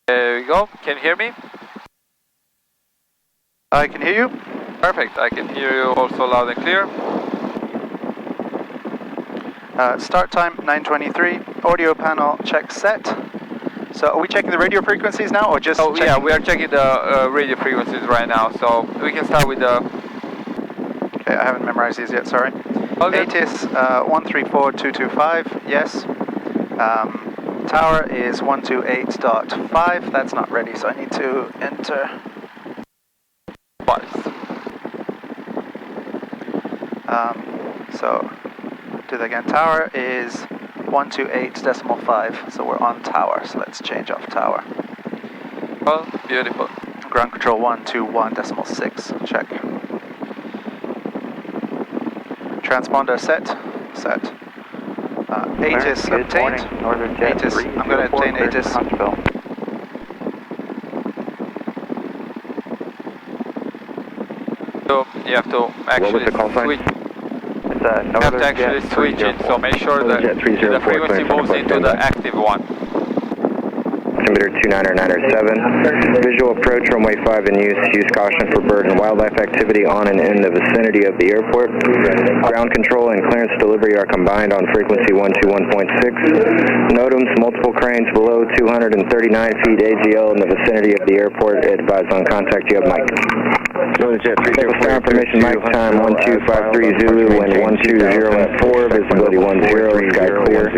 There we go. Can you hear me? I can hear you. Perfect. I can hear you also loud and clear. Start time 9:23. Audio panel check set. So are we checking the radio frequencies now, or just? Oh yeah, we are checking the radio frequencies right now. So we can start with the. Okay, I haven't memorized these yet. Sorry. Okay. ATIS 134225. Yes. Tower is 128.5. That's not ready, so I need to enter. Twice. So do that again. Tower is 128.5. So we're on tower. So let's change off tower. Well, beautiful. Ground control 121.6. Check. Transponder set. ATIS obtained. ATIS. I'm going to obtain ATIS. So you have to actually switch. You have to actually switch it. So make sure that the frequency moves into the active one. Altimeter 29907. Visual approach runway 5 in use. Use caution for bird and wildlife activity on and in the vicinity of the airport. Ground control and clearance delivery are combined on frequency 121.6. NOTAMs, multiple cranes below 239 feet AGL in the vicinity of the airport. Advise on contact. You have Mike. Naval Star information, Mike time 1253 Zulu, wind 120 at 4, visibility 10, sky clear.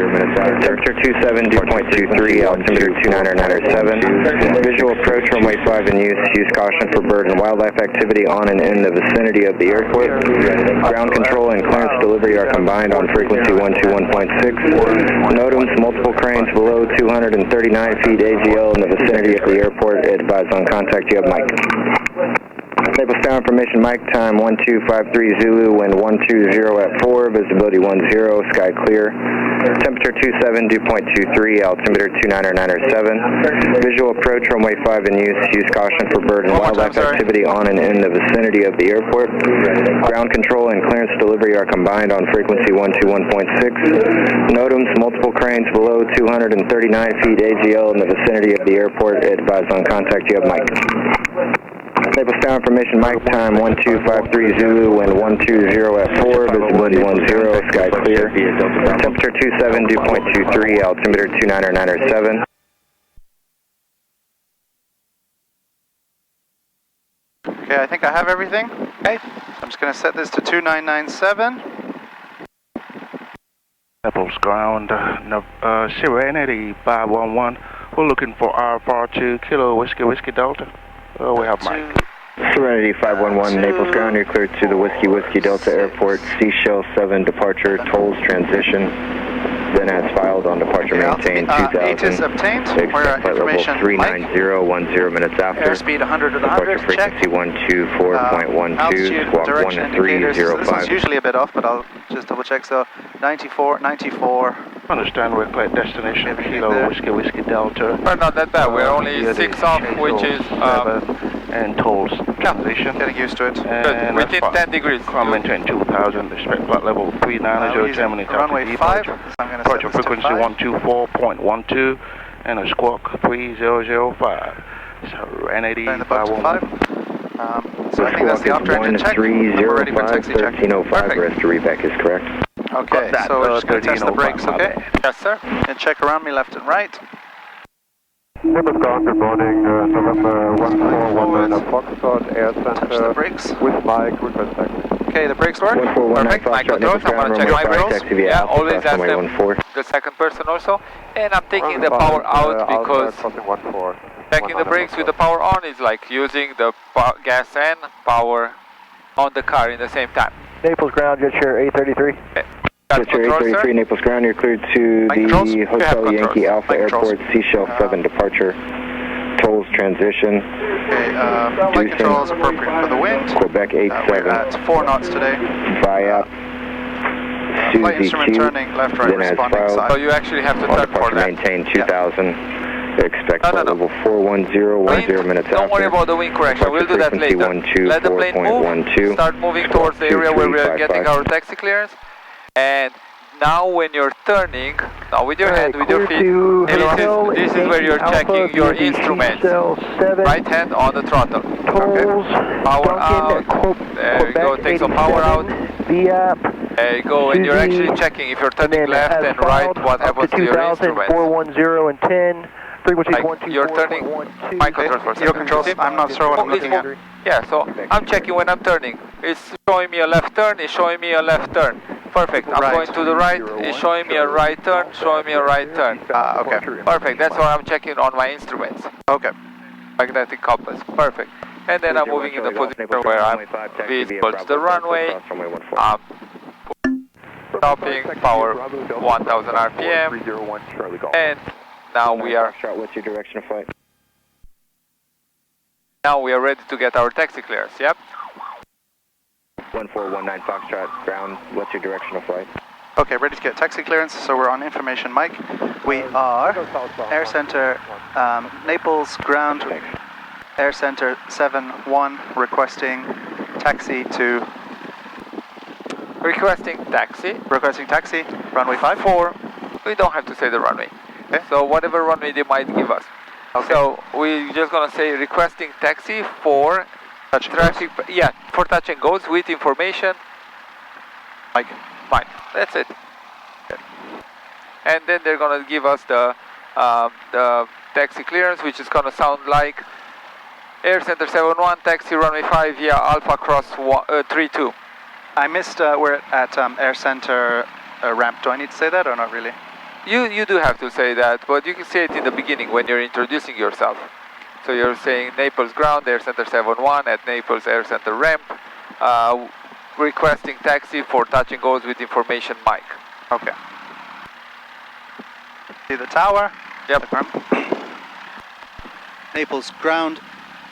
Temperature 27, dew point 23, altimeter 29907. Visual approach runway 5 in use. Use caution for bird and wildlife activity on and in the vicinity of the airport. Ground control and clearance delivery are combined on frequency 121.6. NOTAMs, multiple cranes below 239 feet AGL in the vicinity of the airport. Advise on contact. You have Mike. Naval Star information, Mike time 1253 Zulu, wind 120 at 4, visibility 10, sky clear. Temperature 27, dew point 23, altimeter 29907. Visual approach runway 5 in use. Use caution for bird and wildlife activity on and in the vicinity of the airport. Ground control and clearance delivery are combined on frequency 121.6. NOTAMs, multiple cranes below 239 feet AGL in the vicinity of the airport. Advise on contact. You have Mike. Naval Star information, Mike time 1253 Zulu, wind 120 at 4, visibility 10, sky clear. Temperature 27, dew point 23, altimeter 29907. Okay, I think I have everything. Okay. I'm just going to set this to 2997. Naples ground, Serenity 511. We're looking for Alpha 2 Kilo Whiskey Delta. We have Mike. Serenity 511, Naples ground, you're cleared to the Whiskey Delta Airport, Seashell 7 departure, tolls transition, then as filed on departure maintain 2000. ATIS obtained, flight level 390, 10 minutes after. Airspeed 100 to the 100, check. Frequency 124.12, squawk 1305. This is usually a bit off, but I'll just double check. So 94. Understand we're clear destination Kilo Whiskey Delta. We're not that bad. We're only 6 off, which is and tolls transition. Getting used to it. Good. Within 10 degrees. Maintain 2000. Expect flight level 390. 10 minutes after runway 5. Departure frequency 124.12 and a squawk 3005. Serenity 515. So I think that's the after engine check. We're ready for taxi check. 1305. Rest to reback is correct. Okay, so we're just going to test the brakes, okay? Yes, sir. And check around me left and right. Naples ground, good morning, November 141 Foxtrot Air Center. Touch the brakes. With Mike, request taxi. Okay, the brakes work. Perfect, my controls, I'm going to check my brakes. Yeah, always ask them the second person also. And I'm taking the power out because checking the brakes with the power on is like using the gas and power on the car in the same time. Naples ground, jet share 833. Okay. Jet share 833, Naples ground, you're cleared to the Hotel Yankee Alpha Airport, Seashell 7 departure, tolls transition. Okay, flight controls appropriate for the wind. Quebec 87. We're at 4 knots today. Via flight instrument turning left, right, responding side. So you actually have to turn for that. Maintain 2000. Expect flight level 410, minutes after. Don't worry about the wind correction, we'll do that later. Let the plane move, start moving towards the area where we are getting our taxi clearance, and now when you're turning, now with your hand, with your feet, this is where you're Alpha checking your via the instruments. cell 7. Right hand on the throttle. Tolls, Power Duncan, out. There you go, take some power out. VAP. There you go, and you're actually checking if you're turning left and right, what happens to your instruments. 410 and 10. Frequencies Like 124.12. you're turning my controls for a second. Your controls, I'm not sure what I'm looking at. Yeah, so I'm checking when I'm turning. It's showing me a left turn, it's showing me a left turn. Perfect, I'm going to the right, it's showing me a right turn, showing me a right turn. Okay. Perfect, that's what I'm checking on my instruments. Okay. Magnetic compass, perfect. And then I'm moving in the position where I'm visible to the runway. I'm stopping, power 1000 RPM. And now we are... What's your direction of flight? Now we are ready to get our taxi clearance, yep? 1419 Foxtrot, ground, what's your direction of flight? Okay, ready to get taxi clearance, so we're on information mic. We are Air Center Naples, ground, Air Center 7-1, requesting taxi to... Requesting taxi. Requesting taxi, runway 4. We don't have to say the runway. Okay. So whatever runway they might give us. Okay. So we're just gonna say requesting taxi for touch and traffic. Yeah, for touch and goes with information. Mike. Fine. That's it. Okay. And then they're gonna give us the taxi clearance, which is gonna sound like Air Center 71 taxi runway 5 via Alpha Cross 32. I missed we're at Air Center ramp. Do I need to say that or not really? You do have to say that, but you can say it in the beginning when you're introducing yourself. So you're saying Naples ground, Air Center 71 at Naples Air Center ramp, requesting taxi for touch and goes with information mic. Okay. See the tower? Yep. Naples ground,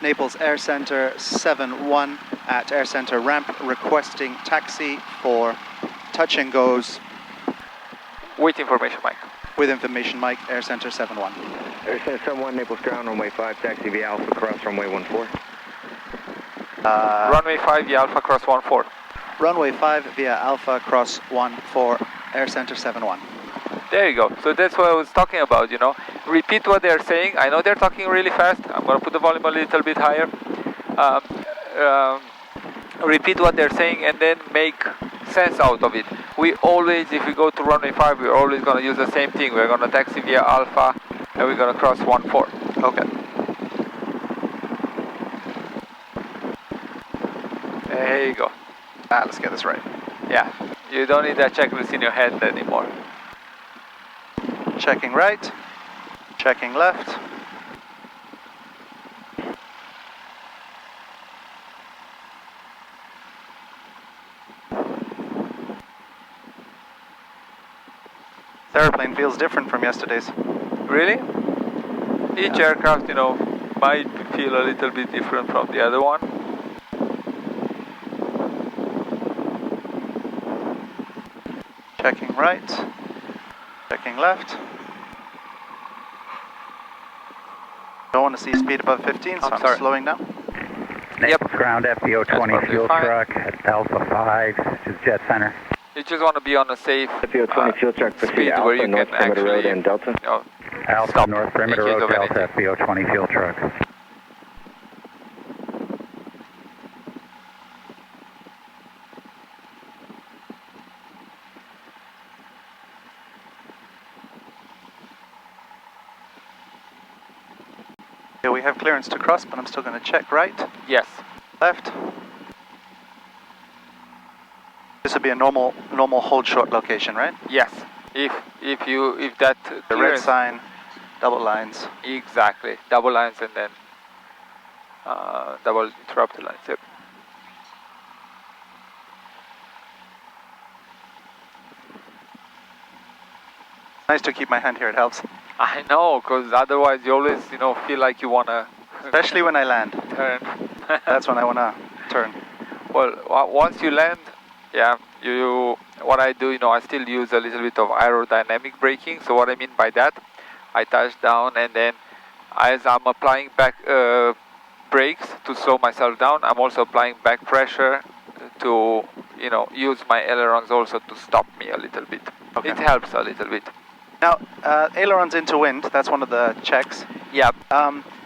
Naples Air Center 71 at Air Center ramp, requesting taxi for touch and goes. With information mic. With information mic, Air Center 71. Air Center 71, Naples ground, runway 5, taxi via Alpha Cross, runway 14. Runway 5 via Alpha Cross 14. Runway 5 via Alpha Cross 14, Air Center 71. There you go. So that's what I was talking about, you know. Repeat what they're saying. I know they're talking really fast. I'm going to put the volume a little bit higher. Repeat what they're saying and then make sense out of it. We always, if we go to runway 5, we're always going to use the same thing. We're going to taxi via Alpha and we're going to cross 14. Okay. There you go. Let's get this right. Yeah, you don't need that checklist in your head anymore. Checking right, checking left. This airplane feels different from yesterday's. Really? Each aircraft, you know, might feel a little bit different from the other one. Checking right, checking left. Don't want to see speed above 15, so I'm slowing down. Yep. Ground FBO 20 fuel truck at Alpha 5 to Jet Center. You just want to be on a safe FBO 20 fuel truck, speed Alpha, where you North can Perimeter actually, Road and Delta. You know, Alpha stop North Perimeter in case Road, of Delta anything. FBO 20 fuel truck. Yeah, we have clearance to cross, but I'm still going to check right, Yes. left. This would be a normal hold short location, right? Yes. If that The red clearance- sign, double lines. Exactly. Double lines and then double interrupted lines. Yep. Nice to keep my hand here, it helps. I know, because otherwise you always, you know, feel like you want to Especially when I land. turn. That's when I want to turn. Well, once you land, yeah, what I do, you know, I still use a little bit of aerodynamic braking. So what I mean by that, I touch down and then as I'm applying back brakes to slow myself down, I'm also applying back pressure to, you know, use my ailerons also to stop me a little bit. Okay. It helps a little bit. Now, ailerons into wind, that's one of the checks. Yeah.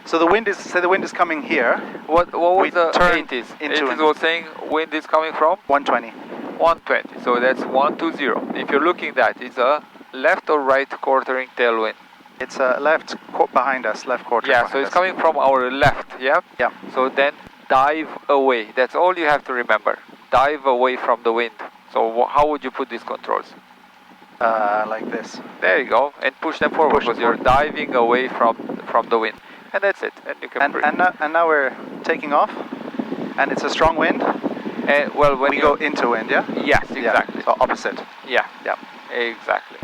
So the wind is, say the wind is coming here. What was we the turn 80s? into 80s was saying wind is coming from? 120. 120, so that's 120. If you're looking at that, it's a left or right quartering tailwind? It's left behind us, left quarter. Yeah, so it's coming from our left, yeah? Yeah. So then dive away. That's all you have to remember. Dive away from the wind. So how would you put these controls? Like this. There you go, and push them forward because you're diving away from the wind. And that's it, and you can and now we're taking off, and it's a strong wind. Well, when we go into wind, yeah? Yes, exactly. Yeah, so opposite. Yeah, yeah, exactly.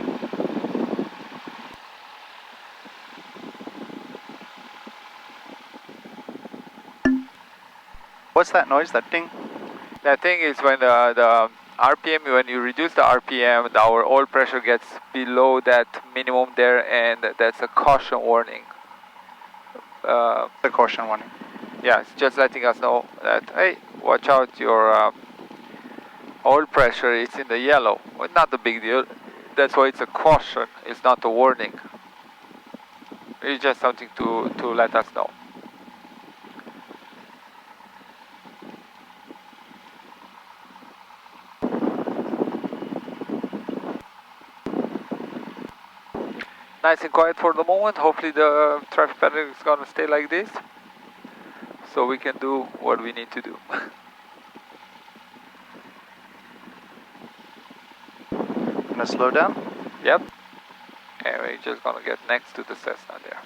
What's that noise, that ding? That thing is when the RPM, when you reduce the RPM, our oil pressure gets below that minimum there, and that's a caution warning. The caution warning. Yeah, it's just letting us know that, hey, watch out, your oil pressure is in the yellow. Well, not a big deal. That's why it's a caution. It's not a warning. It's just something to let us know. Nice and quiet for the moment. Hopefully the traffic pattern is going to stay like this, so we can do what we need to do. Gonna slow down? Yep. And we're just going to get next to the Cessna there.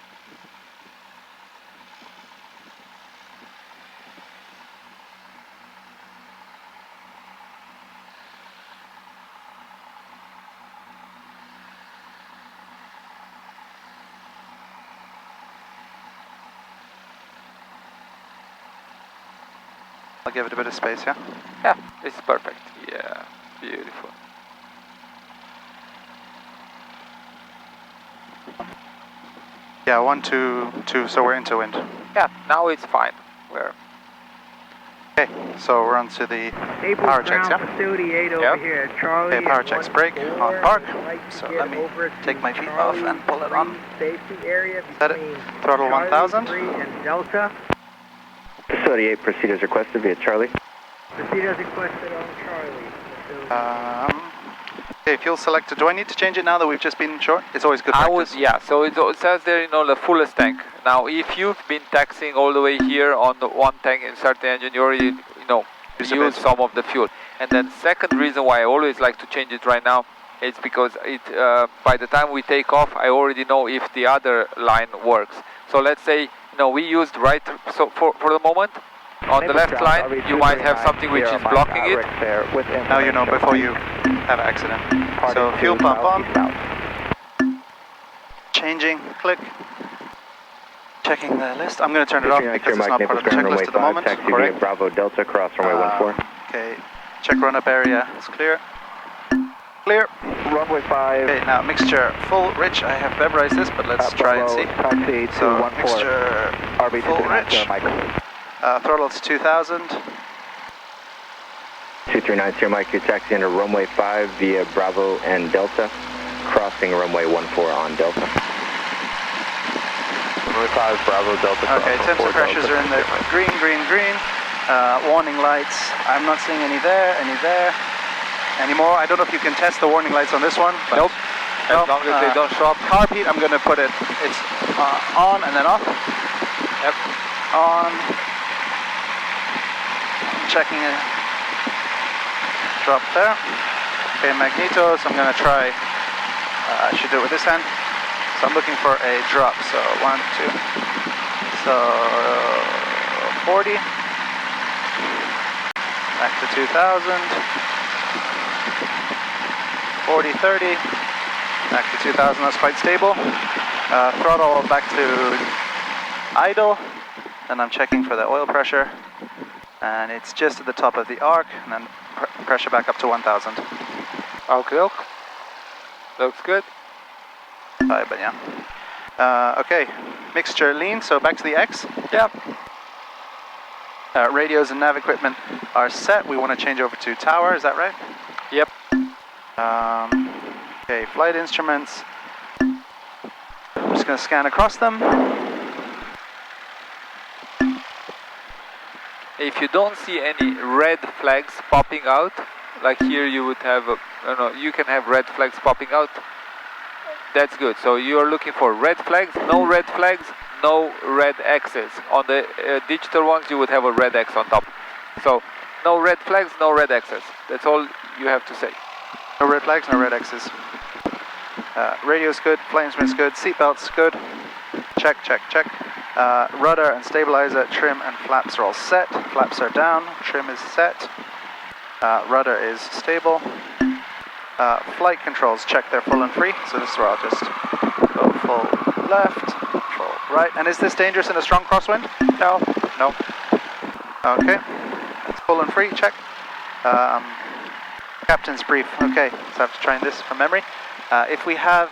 I'll give it a bit of space, yeah? Yeah, it's perfect. Yeah, beautiful. Yeah, 1, 2, 2, so we're into wind. Yeah, now it's fine. We're okay, so we're on to the power checks, yeah? Facility 8 over here, Charlie. Okay, power checks break on park. So let me take my feet off and pull it on. Safety area Set it, throttle 1000. 3 and Delta. Facility 8, proceed as requested via Charlie. Proceed as requested on Charlie. Okay, fuel selected. Do I need to change it now that we've just been short? It's always good practice. Yeah, so it says there, you know, the fullest tank. Now, if you've been taxing all the way here on the one tank in certain engine, you already, use some of the fuel. And then second reason why I always like to change it right now is because it, by the time we take off, I already know if the other line works. So let's say, we used right, so for the moment, on the left line, you might have something which is blocking it. Now you know before you have an accident. So fuel pump on. Changing, click. Checking the list. I'm going to turn it off because it's not part of the checklist at the moment. Correct. Bravo Delta, cross runway 14. Okay, check run-up area is clear. Clear. Runway 5. Okay, now mixture full, rich. I have memorized this, but let's try and see. Taxi So 214. mixture RB full, rich. Throttle to 2000. 2390 Mike, you're taxiing under runway 5 via Bravo and Delta, crossing runway 14 on Delta. Runway 5, Bravo, Delta. Okay, temps and pressures are in the green, green, green. Warning lights, I'm not seeing any there anymore. I don't know if you can test the warning lights on this one. Nope. As long as they don't show up. Carb heat, I'm going to put it, it's on and then off. Yep. On. Checking it. Drop there. Okay, magnetos, I'm going to try, I should do it with this hand. So I'm looking for a drop, so 1, 2. So 40. Back to 2000. 40, 30, back to 2000, that's quite stable. Throttle back to idle, and I'm checking for the oil pressure. And it's just at the top of the arc, and then pressure back up to 1000. Okay, looks good. But yeah. Okay, mixture lean, so back to the X. Yep. Radios and nav equipment are set. We want to change over to tower, is that right? Yep. Okay, flight instruments. I'm just going to scan across them. If you don't see any red flags popping out, like here you would have, you can have red flags popping out. That's good. So you are looking for red flags, no red flags, no red X's. On the digital ones, you would have a red X on top. So no red flags, no red X's. That's all you have to say. No red flags, no red X's. Radio's good, flight instruments good, seatbelts good. Check, check, check. Rudder and stabilizer, trim and flaps are all set. Flaps are down, trim is set. Rudder is stable. Flight controls, check they're full and free. So this is where I'll just go full left, full right. And is this dangerous in a strong crosswind? No. No. Okay. It's full and free, check. Captain's brief, okay. So I have to try this from memory. If we have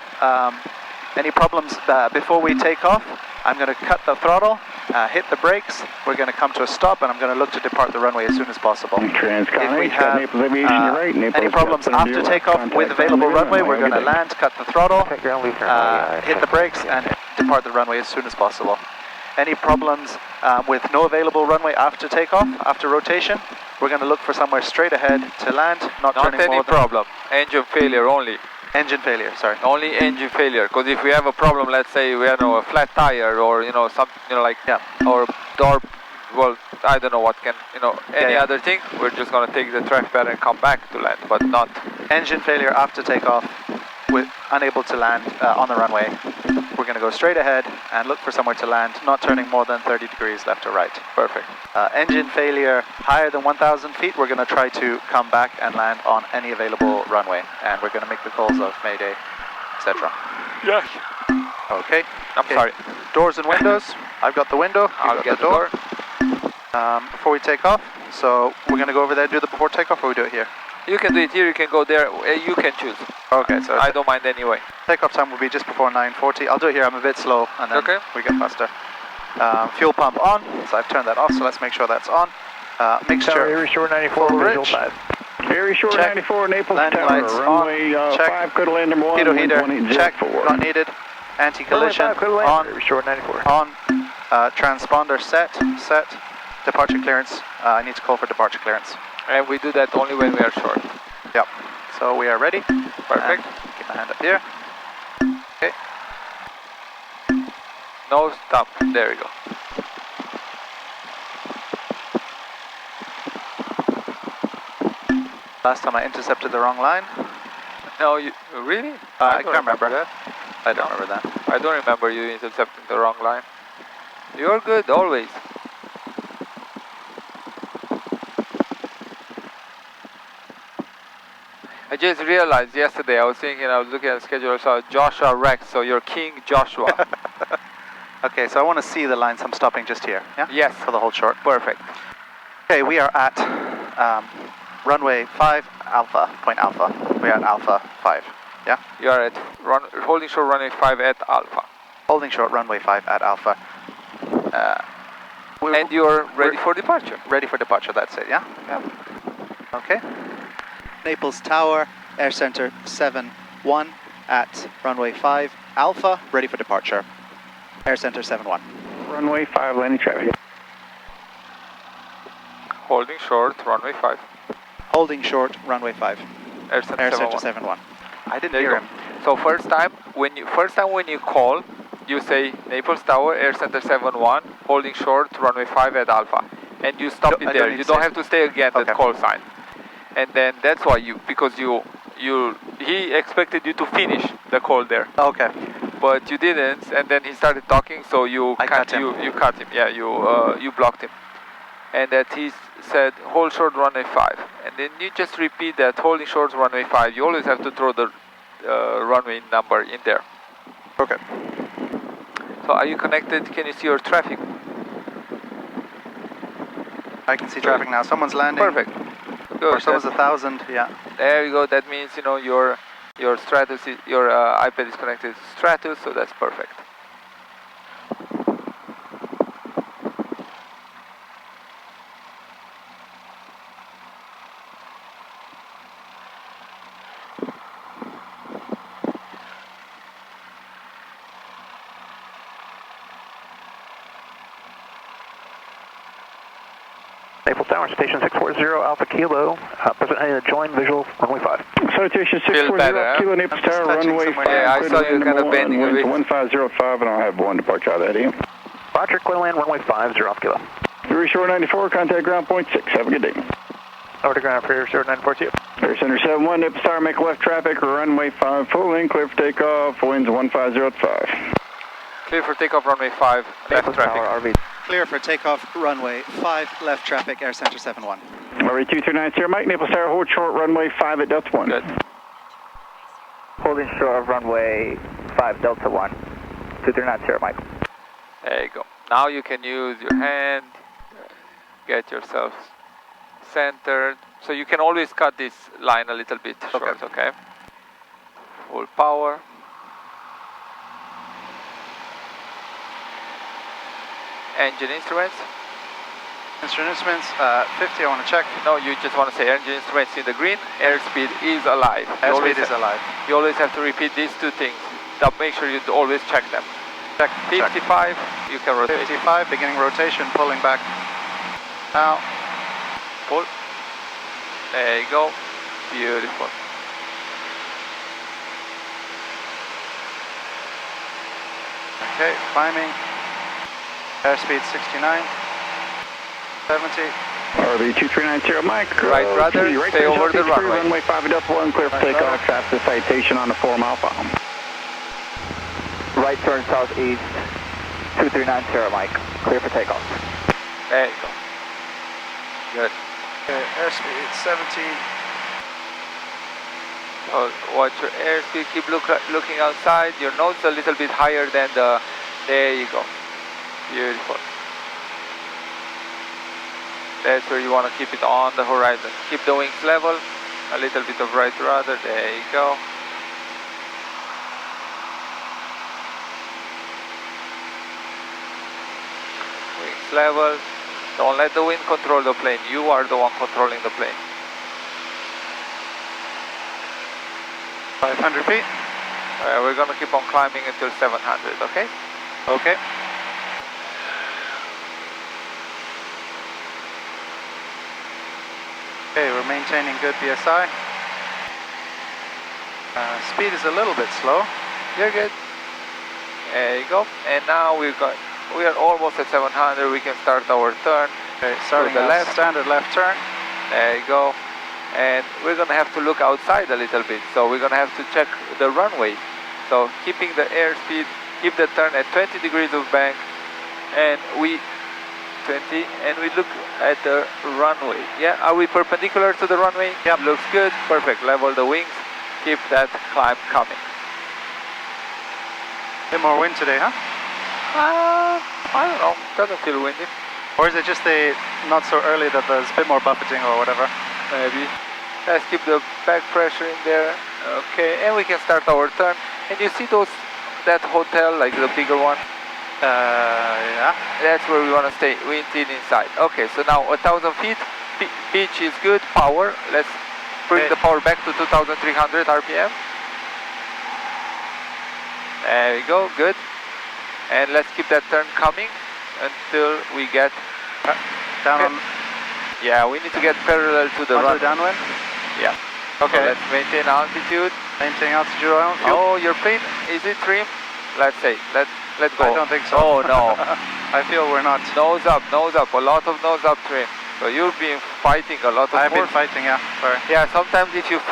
any problems before we take off, I'm going to cut the throttle, hit the brakes, we're going to come to a stop, and I'm going to look to depart the runway as soon as possible. If we have any problems after takeoff with available runway, we're going to land, cut the throttle, hit the brakes, and depart the runway as soon as possible. Any problems with no available runway after takeoff, after rotation, we're going to look for somewhere straight ahead to land, not turning more than... Not any problem, engine failure only. Engine failure, sorry. Only engine failure, because if we have a problem, let's say we have a flat tire or or door, well, I don't know what can, any other thing, we're just going to take the track pad and come back to land, but not... Engine failure after takeoff, with unable to land on the runway. We're going to go straight ahead and look for somewhere to land, not turning more than 30 degrees left or right. Perfect. Engine failure higher than 1,000 feet, we're going to try to come back and land on any available runway. And we're going to make the calls of Mayday, etc. Yeah. Okay. I'm sorry. Doors and windows. I've got the window. I'll get the door. Before we take off, so we're going to go over there, do the before takeoff, or we do it here? You can do it here, you can go there, you can choose. Okay, so I don't mind anyway. Takeoff time will be just before 9:40. I'll do it here, I'm a bit slow, and then we get faster. Fuel pump on, so I've turned that off, so let's make sure that's on. Mixture. Very short 94, visual 5. Very short check. 94, Naples Landing Tower, lights runway on. Check. 5, could land number 1, Pitot heater, 120, check, 04. not needed. Anti-collision, on. Very short 94. On. Transponder set. Departure clearance, I need to call for departure clearance. And we do that only when we are short. Yep. So we are ready. Perfect. Keep my hand up here. Okay. No, stop. There we go. Last time I intercepted the wrong line. No, you really? I can't remember that. I don't remember that. I don't remember you intercepting the wrong line. You're good always. I just realized yesterday, I was looking at the schedule, I saw Joshua Rex, so you're King Joshua. Okay, so I want to see the lines, I'm stopping just here, yeah? Yes. For the whole short. Perfect. Okay, we are at runway 5 Alpha, point Alpha. We are at Alpha 5, yeah? You are at holding short runway 5 at Alpha. Holding short runway 5 at Alpha. And you're ready for departure? Ready for departure, that's it, yeah? Yeah. Okay. Naples Tower, Air Center 7-1 at runway 5 Alpha, ready for departure. Air Center 7-1. Runway 5, landing traffic. Holding short, runway 5. Holding short, runway 5. Air Center 7-1. I didn't there hear you him. So first time when you call, you say Naples Tower, Air Center 7-1, holding short, runway 5 at Alpha. And you stop it there. You don't have to stay again at call sign. And then that's why he expected you to finish the call there. Okay. But you didn't, and then he started talking, so you cut him. You yeah, you blocked him. And that he said, hold short runway 5. And then you just repeat that, holding short runway 5. You always have to throw the runway number in there. Okay. So are you connected? Can you see your traffic? I can see traffic now. Someone's landing. Perfect. Good. Or someone's 1,000, yeah. There you go. That means, your Stratus, your iPad is connected to Stratus, so that's perfect. Naples Tower, station 640 Alpha Kilo, present heading to join visual runway 5. Citation 640 Kilo, Naples Tower, runway 5. Yeah, I saw you kind of bending a bit. 1505, and I'll have one departure out of that, Roger, clear land, runway 50 Alpha Kilo. Fury Shore 94, contact ground point 6. Have a good day. Over to ground, Fury Shore 942. Air Center 71, Naples Tower, make left traffic, runway 5, full in, clear for takeoff, winds 1505. Clear for takeoff, runway 5, left traffic. RV. Clear for takeoff, runway 5, left traffic, Air Center 71. Runway 2390, Mike, Naples Tower, hold short, runway 5 at Delta 1. Good. Holding short of runway 5 Delta 1. 2390, Mike. There you go. Now you can use your hand, get yourself centered. So you can always cut this line a little bit short, okay? Full power. Engine instruments. Instruments, 50, I want to check. No, you just want to say engine instruments in the green. Airspeed is alive. Airspeed is alive. You always have to repeat these two things. Make sure you always check them. Check. 55, you can rotate. 55, beginning rotation, pulling back. Now. Pull. There you go. Beautiful. Okay, climbing. Airspeed 69. 70. RV 2390, Mike. Right, brother, stay over the runway. Runway 5 at Delta 1, clear for takeoff, traffic citation on the 4 mile bomb. Right turn southeast, 2390, Mike. Clear for takeoff. There you go. Good. Okay, airspeed 70. So watch your airspeed, keep looking outside. Your nose a little bit higher than the... There you go. Beautiful. That's where you want to keep it on the horizon. Keep the wings level, a little bit of right rudder, there you go. Wings level. Don't let the wind control the plane. You are the one controlling the plane. 500 feet. We're going to keep on climbing until 700, okay? Okay. Okay, we're maintaining good PSI. Speed is a little bit slow. You're good. There you go. And now we are almost at 700. We can start our turn. Okay, starting the left. Standard left turn. There you go. And we're going to have to look outside a little bit. So we're going to have to check the runway. So keeping the airspeed, keep the turn at 20 degrees of bank. And we look at the runway. Yeah, are we perpendicular to the runway? Yep. Looks good. Perfect. Level the wings. Keep that climb coming. A bit more wind today, huh? I don't know. Doesn't feel windy. Or is it just not so early that there's a bit more buffeting or whatever? Maybe. Let's keep the back pressure in there. Okay, and we can start our turn. And you see that hotel, like the bigger one? Yeah. That's where we want to stay, inside. Okay, so now 1,000 feet, pitch is good, power. Let's bring the power back to 2,300 RPM. There we go, good. And let's keep that turn coming until we get down on. Yeah, we need to get parallel to the run. Downwind? Yeah. Okay. So let's maintain altitude. Maintain altitude on fuel. Oh, your plane, is it trim? Let's say, let's go. I don't think so. Oh no. I feel we're not. Nose up, a lot of nose up trim. So you've been fighting a lot of I've been fighting, yeah, sorry. Yeah, sometimes if you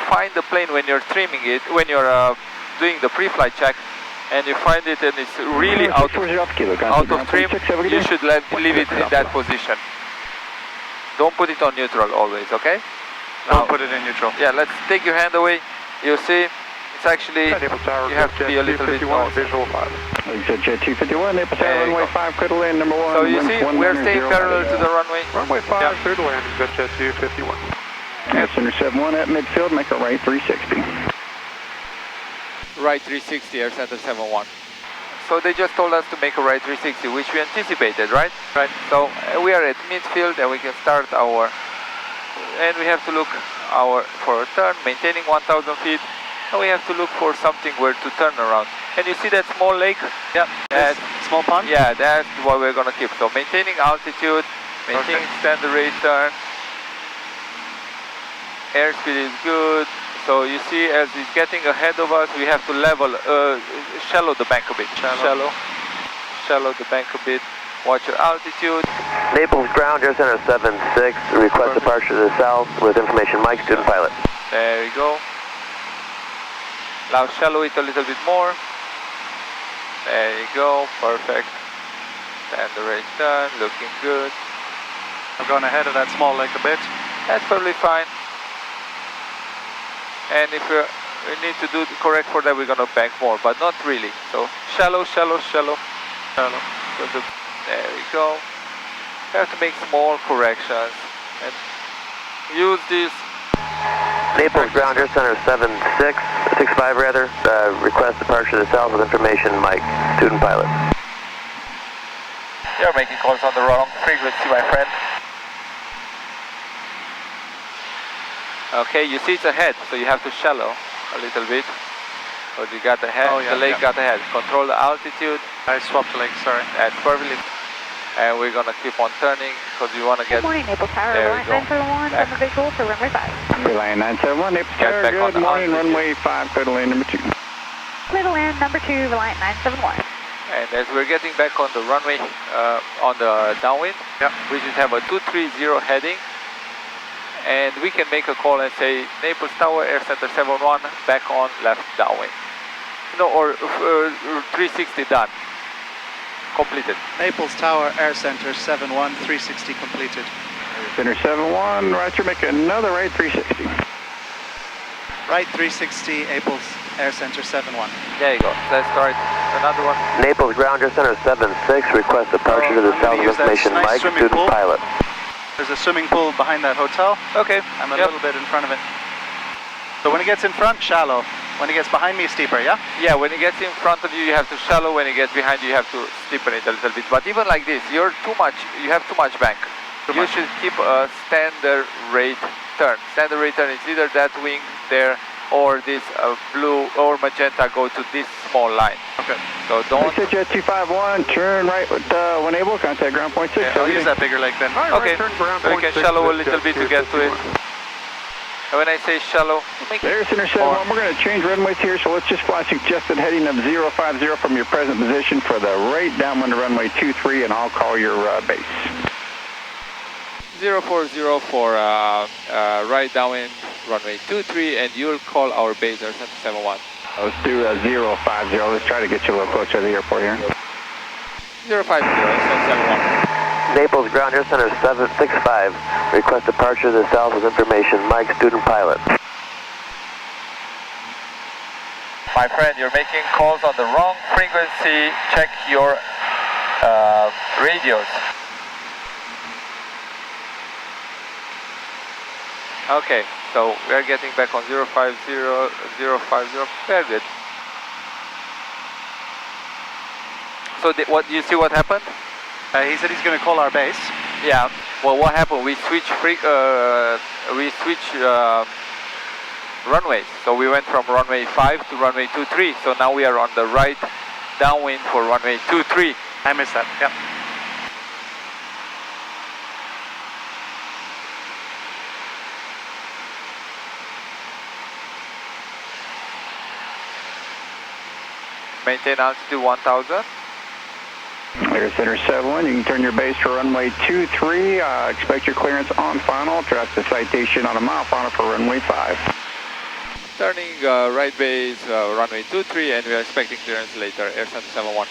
find the plane when you're trimming it, when you're doing the pre-flight check, and you find it and it's really out of trim, you should leave it in that position. Don't put it on neutral always, okay? Don't put it in neutral. Yeah, let's take your hand away. You see, it's actually, you have to be a little bit close. Visual 5. You said Jet 251, Naples Tower, runway 5, clear to land, number 1. So you see, we're staying parallel to the runway. Runway 5, clear to land, Jet 251. Air Center 71 at midfield, make a right 360. Right 360, Air Center 71. So they just told us to make a right 360, which we anticipated, right? Right. So we are at midfield and we can start our, and we have to look for a turn, maintaining 1,000 feet, and we have to look for something where to turn around. And you see that small lake? Yeah. Small pond? Yeah, that's what we're going to keep. So maintaining altitude, Maintain standard rate turn. Airspeed is good. So you see, as it's getting ahead of us, we have to level, shallow the bank a bit. Shallow the bank a bit. Watch your altitude. Naples ground, Air Center 76. Request departure to the south with information Mike, student pilot. There you go. Now shallow it a little bit more. There you go, perfect. Standard rate turn, looking good. I'm going ahead of that small lake a bit. That's probably fine. And if we need to do the correct for that, we're going to bank more, but not really. So shallow. There we go. You have to make small corrections and use this. Naples ground, Air Center 65 rather. Request departure to the south with information Mike, student pilot. You're making calls on the wrong frequency, my friend. Okay, you see it's ahead, so you have to shallow a little bit. But you got ahead, the lake got ahead. Control the altitude. I swapped the lake, sorry. That's perfectly. And we're gonna keep on turning because we want to get. Good morning, Naples Tower. Reliant 971 on the visual for runway 5. Reliant 971, Naples Tower. Good morning, runway 5, clear to land number 2. Clear to land number 2, Reliant 971. And as we're getting back on the runway, on the downwind, we should have a 230 heading. And we can make a call and say Naples Tower, Air Center 71, back on left downwind. No, or 360 done. Completed. Naples Tower, Air Center 71, 360 completed. Air Center 71, roger, make another right 360. Right 360, Naples, Air Center 71. There you go. Let's start another one. Naples ground, Air Center 76, request departure to the south with information Mike, student pilot. There's a swimming pool behind that hotel. Okay. I'm a little bit in front of it. So when it gets in front, shallow. When it gets behind me, steeper, yeah? Yeah, when it gets in front of you, you have to shallow. When it gets behind you, you have to steepen it a little bit. But even like this, you have too much bank. You should keep a standard rate turn. Standard rate turn is either that wing there or this blue or magenta go to this small line. Okay. So don't... Jet 251, turn right with when able, contact ground point 6. Yeah, I'll use that bigger lake then. Okay, so you can shallow a little bit to get to it. And when I say shallow, make Air Center 71, we're going to change runways here, so let's just fly suggested heading of 050 from your present position for the right downwind runway 23, and I'll call your base. 040 for right downwind runway 23, and you'll call our base Air Center 71. Let's do 050, let's try to get you a little closer to the airport here. 050, Air Center 71. Naples ground, Air Center 765. Request departure to the south with information Mike, student pilot. My friend, you're making calls on the wrong frequency. Check your radios. Okay, so we are getting back on 050, 050. Very good. So what you see what happened? He said he's going to call our base. Yeah. Well, what happened? We switched runways. So we went from runway 5 to runway 23. So now we are on the right downwind for runway 23. I missed that. Yep. Maintain altitude 1000. Air Center 71, you can turn your base to runway 23. Expect your clearance on final. Trust the citation on a mile final for runway 5. Turning right base, runway 23, and we are expecting clearance later, Air Center 71.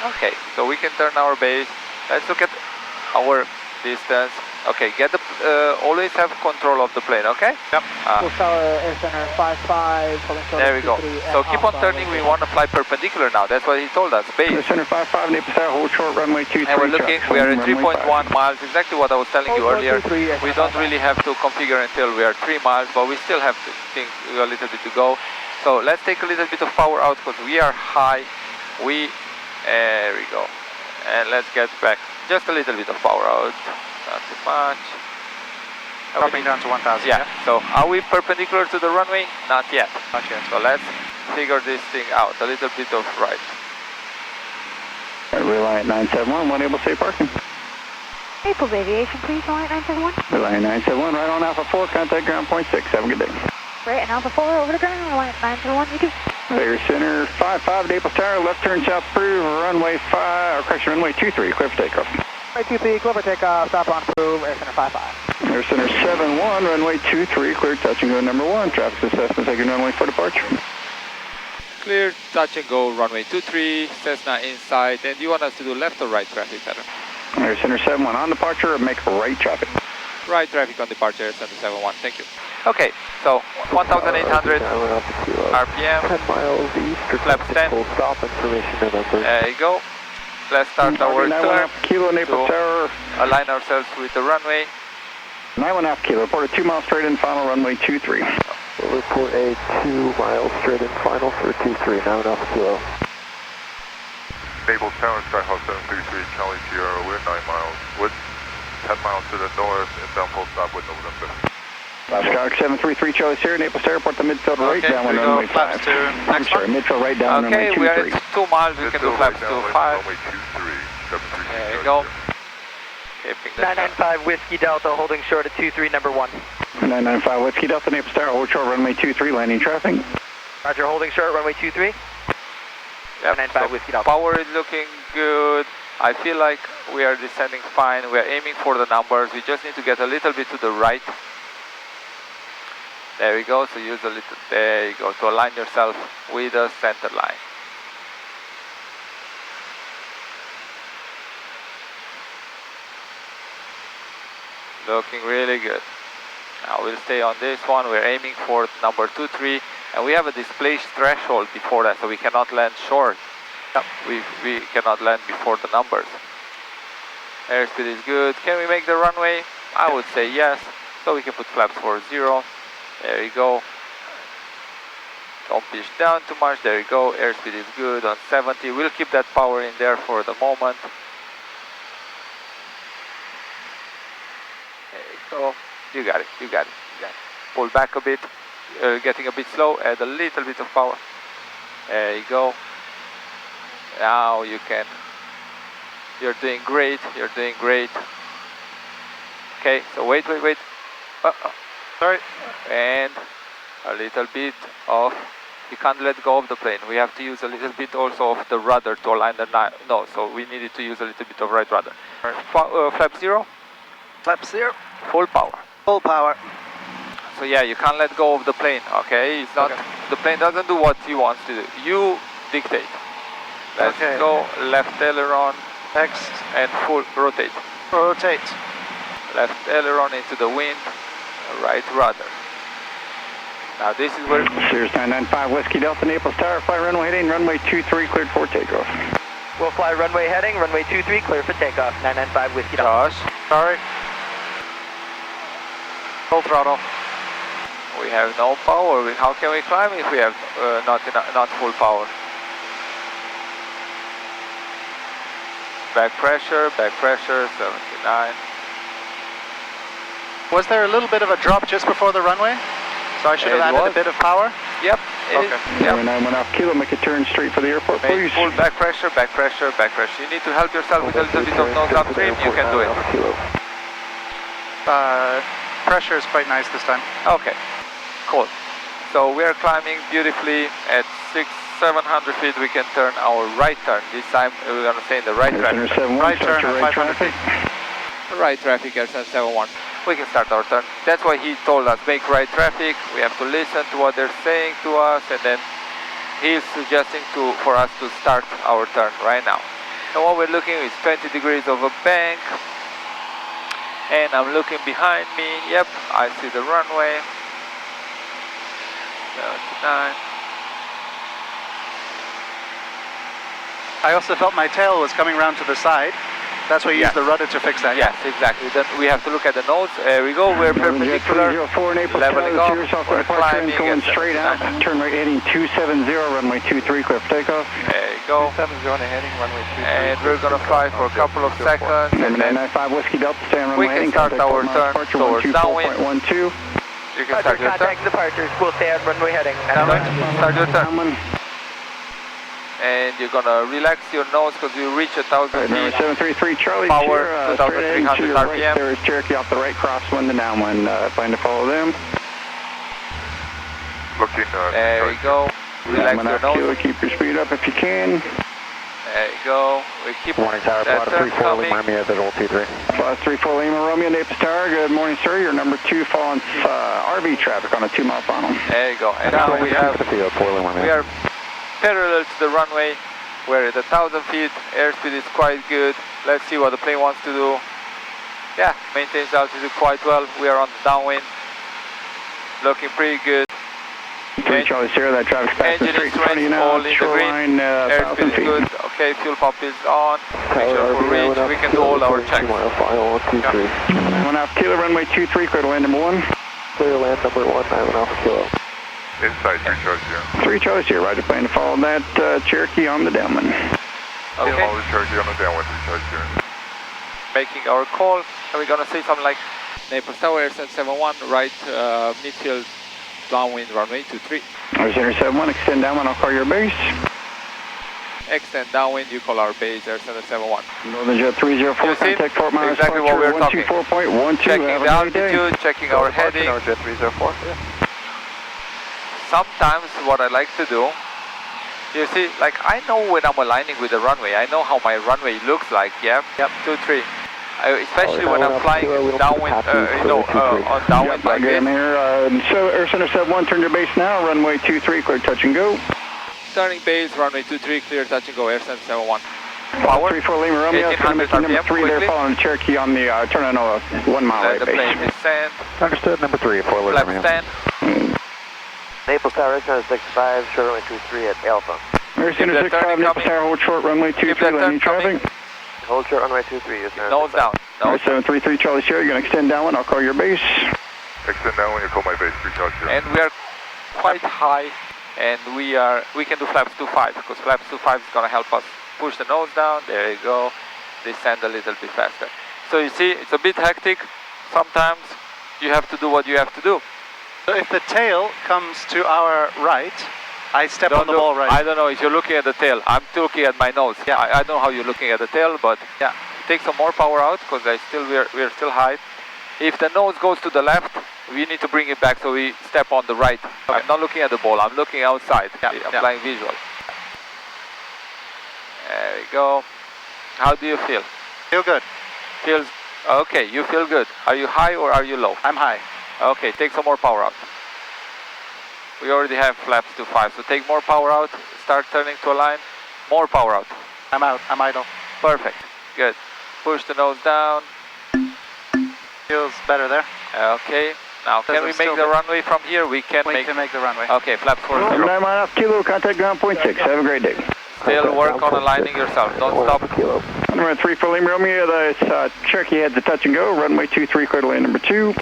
Okay, so we can turn our base. Let's look at our distance. Okay, always have control of the plane, okay? Yep. Air Center 55. There we go. So keep on turning, we want to fly perpendicular now. That's what he told us, base. Air Center 55, Naples Tower, hold short, runway 23. And we're looking, we are at 3.1 miles, exactly what I was telling you earlier. We don't really have to configure until we are 3 miles, but we still have to think a little bit to go. So let's take a little bit of power out because we are high. There we go. And let's get back. Just a little bit of power out. Not too much. Dropping down to 1000. Yeah. So are we perpendicular to the runway? Not yet. Not yet. So let's figure this thing out. A little bit of right. Reliant 971, one able safe parking. Naples Aviation, please, line 971. Line 971, right on Alpha 4, contact ground point 6. Have a good day. Right, and Alpha 4 over the ground, line 971, you too. Air Center 55, Naples Tower, left turn south approve, runway 5, or correction, runway 23, clear for takeoff. Runway 23, clear for takeoff, stop on approve, Air Center 55. Air Center 71, runway 23, clear touch and go number 1, traffic assessment, taking runway for departure. Clear, touch and go, runway 23, Cessna inside, and you want us to do left or right traffic pattern? Air Center 71 on departure, make right traffic. Right traffic on departure, Air Center 71, thank you. Okay, so 1,800 RPM, 10 miles east, flaps 10. full stop information November. There you go. Let's start our turn. Kilo, Naples Tower. Align ourselves with the runway. 9.5 kilo, report a 2 mile straight in, final runway 23. We'll report a 2 mile straight in final for 23, 9.5 kilo. Naples Tower, Skyhawk 733, Charlie Sierra, we're 9 miles. Woods, 10 miles to the north, inbound full stop with November. Skyhawk 733, Charlie Sierra, Naples Tower, report the midfield right down on runway 5. I'm sorry, midfield right down on runway 23. Okay, we are at 2 miles, we can do flaps to 5. Runway 23, 733. There you go. 995 Whiskey Delta, holding short at 23, number 1. 995 Whiskey Delta, Naples Tower, hold short, runway 23, landing traffic. Roger, holding short, runway 23. Yep, 995 Whiskey Delta. Power is looking good. I feel like we are descending fine. We are aiming for the numbers. We just need to get a little bit to the right. There we go, so use a little, there you go, to align yourself with the center line. Looking really good. Now we'll stay on this one. We're aiming for number 23, and we have a displaced threshold before that, so we cannot land short. Yep. We cannot land before the numbers. Airspeed is good. Can we make the runway? I would say yes. So we can put flaps for 0. There you go. Don't pitch down too much. There you go. Airspeed is good on 70. We'll keep that power in there for the moment. There you go. You got it. You got it. You got it. Pull back a bit. Getting a bit slow. Add a little bit of power. There you go. Now you can. You're doing great. You're doing great. Okay. So wait. Sorry. And a little bit of, you can't let go of the plane. We have to use a little bit also of the rudder to align the no, so we needed to use a little bit of right rudder. Flap 0? Flap 0. Full power. Full power. So yeah, you can't let go of the plane, okay? It's not, the plane doesn't do what he wants to do. You dictate. Let's go left aileron, X, and full rotate. Rotate. Left aileron into the wind. Right rudder. Now this is where... Sears 995 Whiskey Delta, Naples Tower, fly runway heading, runway 23, cleared for takeoff. We'll fly runway heading, runway 23, clear for takeoff, 995 Whiskey Delta. Josh, sorry. Full throttle. We have no power. How can we climb if we have not full power? Back pressure, 79. Was there a little bit of a drop just before the runway? So I should have added a bit of power? Yep. Yep. 9.5 kilo, make a turn straight for the airport, please. Full back pressure. You need to help yourself with a little bit of nose upstream. You can do it. Pressure is quite nice this time. Okay, cool. So we are climbing beautifully at 600-700 feet. We can turn our right turn. This time we're going to stay in the right traffic. Right turn at 500 feet. Right traffic, Air Center 71. We can start our turn. That's why he told us, make right traffic. We have to listen to what they're saying to us, and then he's suggesting for us to start our turn right now. And what we're looking is 20 degrees of a bank. And I'm looking behind me. Yep, I see the runway. 79. I also felt my tail was coming around to the side. That's why you use the rudder to fix that. Yes, exactly. Then we have to look at the nodes. There we go. We're perpendicular. Leveling off. We're climbing. Going straight out. Turn right heading 270, runway 23, clear for takeoff. There you go. 270 heading, runway 23. And we're going to fly for a couple of seconds. And then 995 Whiskey Delta, stay on runway we can start our turn towards downwind. You can start your turn. Contact departures. We'll stay on runway heading. Start your turn. and you're gonna relax your nose because you reach 1,000 feet. Runway 733 Charlie, power, Sierra, 2,300 right RPM. there is Cherokee off the right, crosswind and downwind. Plan to follow them. Looking. There we go. Relax your nose. Kilo, keep your speed up if you can. There you go. We keep Morning Tower, that Plot 34, coming. Romeo, visual 23. Plot 34 Lima, Romeo, Naples Tower. Good morning, sir. You're number 2 following RV traffic on a 2-mile final. There you go. And now we are parallel to the runway. We're at 1,000 feet. Airspeed is quite good. Let's see what the plane wants to do. Yeah, maintains altitude quite well. We are on the downwind. Looking pretty good. 3 Charlie Sierra, that traffic's passing straight in front of you now. All in the green. Airspeed is good. Okay, fuel pump is on. Make sure for reach. We can do all our checks. 1.5 kilo, runway 23, clear to land number 1. Clear to land number 1, 9.5 kilo. Inside 3 Charlie Sierra. 3 Charlie Sierra, roger, plan to follow that Cherokee on the downwind. Okay. Follow the Cherokee on the downwind, 3 Charlie Sierra. Making our call, and we're gonna say something like Naples Tower, Aircent 71, right midfield, downwind, runway 23. Center 71, extend downwind, I'll call your base. Extend downwind, you call our base, Aircent 71. Northern Jet 304, contact Fort Myers, exactly what we're talking. 124.12. Checking the altitude, checking our heading. Jet 304, yeah. Sometimes what I like to do, you see, like I know when I'm aligning with the runway, I know how my runway looks like, yep, 2-3. Especially when I'm flying downwind, on downwind like this. So Air Center 71, turn your base now, runway 23, clear touch and go. Turning base, runway 23, clear touch and go, Air Center 71. Power, 34 Lima Romeo, 1800 number 3 RPM, there following Cherokee on the turn on a 1 mile right the base. plane is sent. Understood, number 3, 4 Lima Left Romeo. stand. Naples Tower, Center 65, short runway 23 at Alpha. Air Center 65, Naples Tower, hold short, runway 23, landing traffic. Hold short runway 23, yes sir. Nose down. Nose 733 Charlie Sierra, you're going to extend downwind, I'll call your base. Extend downwind, you call my base, 3 Charlie Sierra. And we are quite high, and we can do flaps 2.5 because flaps 2.5 is going to help us push the nose down. There you go. Descend a little bit faster. So you see, it's a bit hectic. Sometimes you have to do what you have to do. So if the tail comes to our right, I step on the ball right. I don't know if you're looking at the tail. I'm looking at my nose. Yeah, I don't know how you're looking at the tail, but yeah, take some more power out because we're still high. If the nose goes to the left, we need to bring it back so we step on the right. Okay. I'm not looking at the ball. I'm looking outside. Yeah, I'm flying visual. There we go. How do you feel? Feel good. Feels okay. You feel good. Are you high or are you low? I'm high. Okay, take some more power out. We already have flaps to 5, so take more power out. Start turning to a line. More power out. I'm out. I'm idle. Perfect. Good. Push the nose down. Feels better there. Okay. Now, can we make the runway from here? We can make the runway. Okay, flaps 40. 9.5 kilo, contact ground point 6. Have a great day. Still work on aligning yourself. Don't stop. Runway 3 for Lima Romeo, the Cherokee heads a touch and go. Runway 23, clear to land number 2.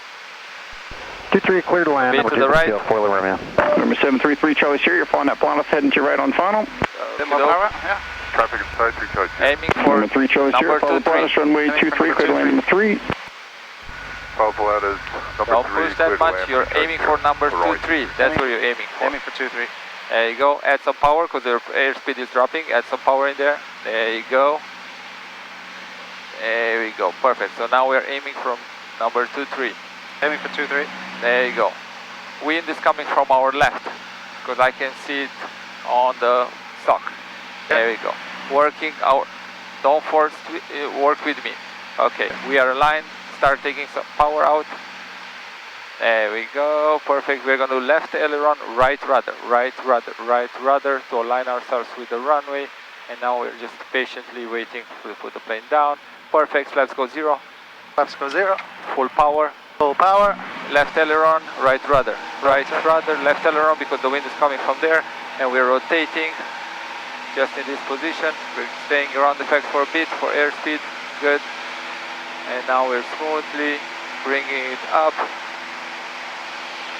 23, clear to land, number 2, to the right. 4 Lima Romeo. Number 733 Charlie Sierra, you're following that Planos, heading to your right on final. Yeah. Traffic inside 3 Charlie Sierra. Aiming for number 3 Charlie Sierra, follow Planos, runway 23, clear to land number 3. Follow Pilatus, number Don't 3, push that much, you're aiming for number 2-3. That's where you're aiming for. Aiming for 2-3. There you go. Add some power because their airspeed is dropping. Add some power in there. There you go. There we go. Perfect. So now we're aiming from number 2-3. Aiming for 2-3. There you go. Wind is coming from our left because I can see it on the stock. There we go. Working our. Don't force. Work with me. Okay. We are aligned. Start taking some power out. There we go. Perfect. We're going to do left aileron, right rudder, right rudder, right rudder to align ourselves with the runway. And now we're just patiently waiting to put the plane down. Perfect. Flaps go 0. Flaps go 0. Full power. Full power. Left aileron, right rudder. Right rudder, left aileron because the wind is coming from there. And we're rotating just in this position. We're staying around the effect for a bit for airspeed. Good. And now we're smoothly bringing it up.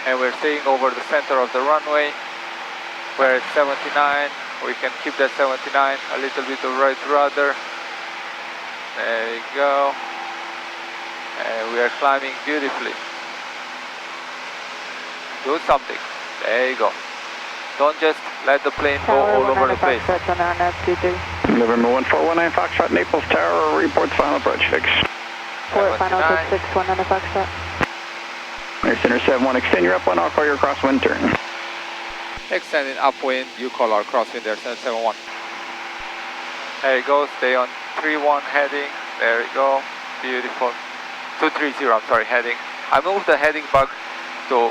And we're staying over the center of the runway. We're at 79. We can keep that 79. A little bit of right rudder. There you go. And we are climbing beautifully. Do something. There you go. Don't just let the plane go all over the place. November 1419 Foxtrot, Naples Tower reports final approach fix. Port final 661 Foxtrot. Air Center 71, extend your upwind, I'll call your crosswind turn. Extending upwind, you call our crosswind there, 771. There you go, stay on 31 heading, there you go, beautiful. 230, I'm sorry, heading. I moved the heading bug to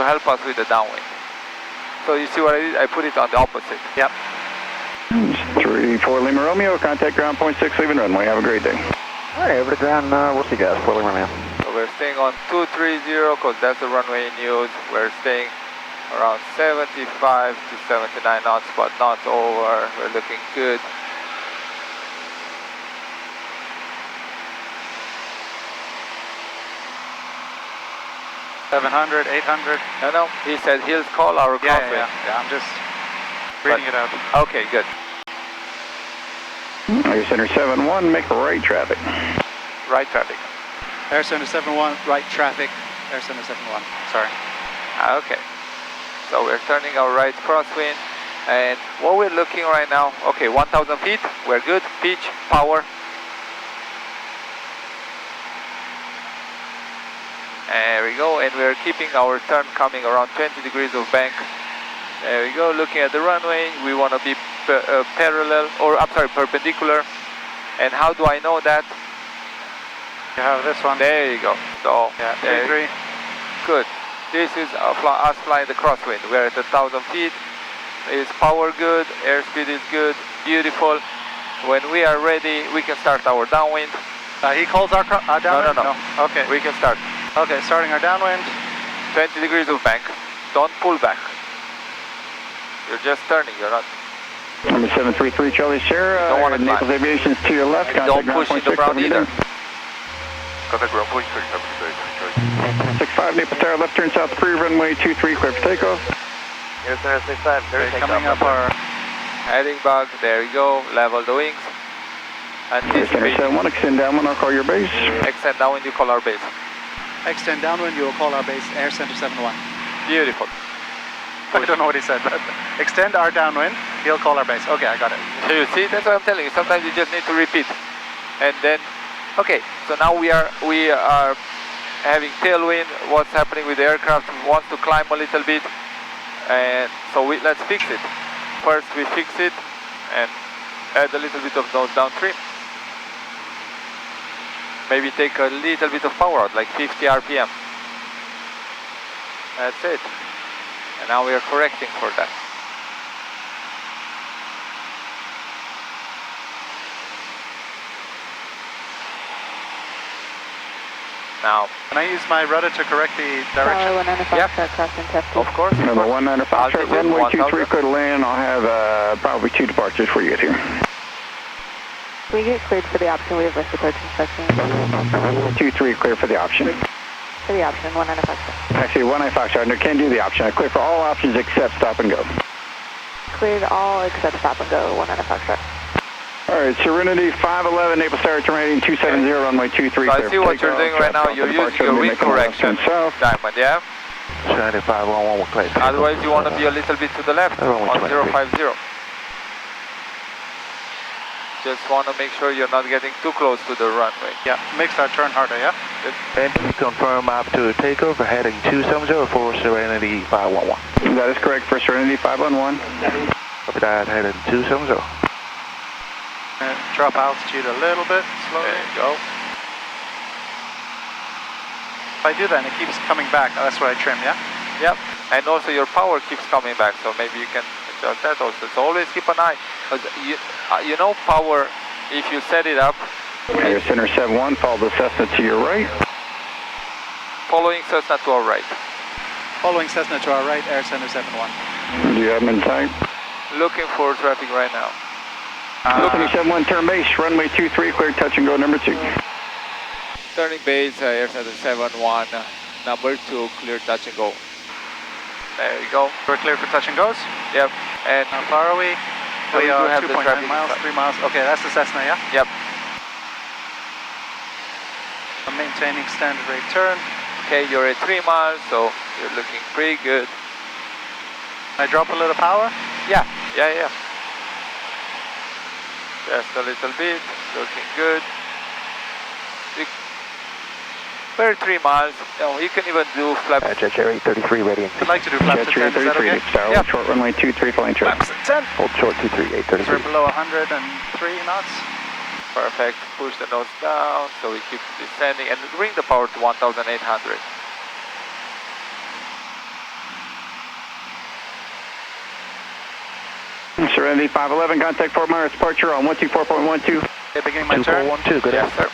help us with the downwind. So you see what I did? I put it on the opposite. Yep. 34 Lima Romeo, contact ground point 6, leaving runway, have a great day. Alright, over to ground, we'll see you guys, 4 Lima Romeo. So we're staying on 230 because that's the runway in use. We're staying around 75 to 79 knots, but not over. We're looking good. $700, $800. No, he said he'll call our crosswind. Yeah, I'm just reading it out. Okay, good. Air Center 71, make right traffic. Right traffic. Air Center 71, right traffic. Air Center 71, sorry. Okay. So we're turning our right crosswind. And what we're looking right now, okay, 1,000 feet, we're good. Pitch, power. There we go, and we're keeping our turn coming around 20 degrees of bank. There we go, looking at the runway, we want to be perpendicular. And how do I know that? You have this one. There you go. So, yeah, 33. Good. This is us flying the crosswind. We're at 1,000 feet. Is power good? Airspeed is good. Beautiful. When we are ready, we can start our downwind. He calls our downwind? No. Okay. We can start. Okay, starting our downwind. 20 degrees of bank. Don't pull back. You're just turning, you're not. Number 733 Charlie Sierra, Naples Aviation's to your left. Don't push in the ground either. Contact ground point 6, have a good day. 65 Naples Tower, left turn south, free runway 23, clear for takeoff. Air Center 65, clear for takeoff. Coming up our heading bug, there you go, level the wings. Air Center 71, extend downwind, I'll call your base. Extend downwind, you call our base. extend downwind, you will call our base Air Center 71. Beautiful. I don't know what he said, but extend our downwind, he'll call our base. Okay, I got it. So you see, that's what I'm telling you. Sometimes you just need to repeat. And then, okay, so now we are having tailwind. What's happening with the aircraft? Wants to climb a little bit. And so let's fix it. First we fix it and add a little bit of nose down trim. Maybe take a little bit of power out, like 50 RPM. That's it. And now we are correcting for that. Now, can I use my rudder to correct the direction? Yeah, of course. Number 195, runway 23, clear to land. I'll have probably 2 departures before you get here. We get cleared for the option. We have list approach inspection. 23, clear for the option. For the option, 195. Actually, 195, no, can't do the option. I clear for all options except stop and go. Cleared all except stop and go, 195. All right, Serenity 511, Naples Tower, terminating 270, runway 23. So I see what you're doing right now. You're using your wing correction, Diamond, yeah? Serenity 511 will clear. Otherwise, you want to be a little bit to the left on 050. Just want to make sure you're not getting too close to the runway. Yeah, makes our turn harder, yeah? Good. And confirm after takeoff for heading 270 for Serenity 511. That is correct for Serenity 511. Copy that, heading 270. Drop altitude a little bit, slowly. There you go. If I do that and it keeps coming back, that's what I trim, yeah? Yep, and also your power keeps coming back, so maybe you can adjust that also. So always keep an eye. You know power, if you set it up... Air Center 71, follow the Cessna to your right. Following Cessna to our right. Following Cessna to our right, Air Center 71. Do you have them in sight? Looking for traffic right now. Looking at 71, turn base, runway 23, clear touch and go number 2. Turning base, Air Center 71, number 2, clear touch and go. There you go. We're clear for touch and goes? Yep. And how far are we? We are 2.9 miles, 3 miles. Okay, that's the Cessna, yeah? Yep. I'm maintaining standard rate turn. Okay, you're at 3 miles, so you're looking pretty good. I drop a little power? Yeah. Just a little bit, looking good. We're 3 miles. No, you can even do flaps. Jet 833 ready. I'd like to do flaps at 10, is that okay? Yeah. Short runway 23, flying short. Flaps at 10. Hold short 23, 833. We're below 103 knots. Perfect. Push the nose down so we keep descending and bring the power to 1,800. Serenity 511, contact Fort Myers, departure on 124.12. Okay, beginning my turn. 2412, good. Yes, sir.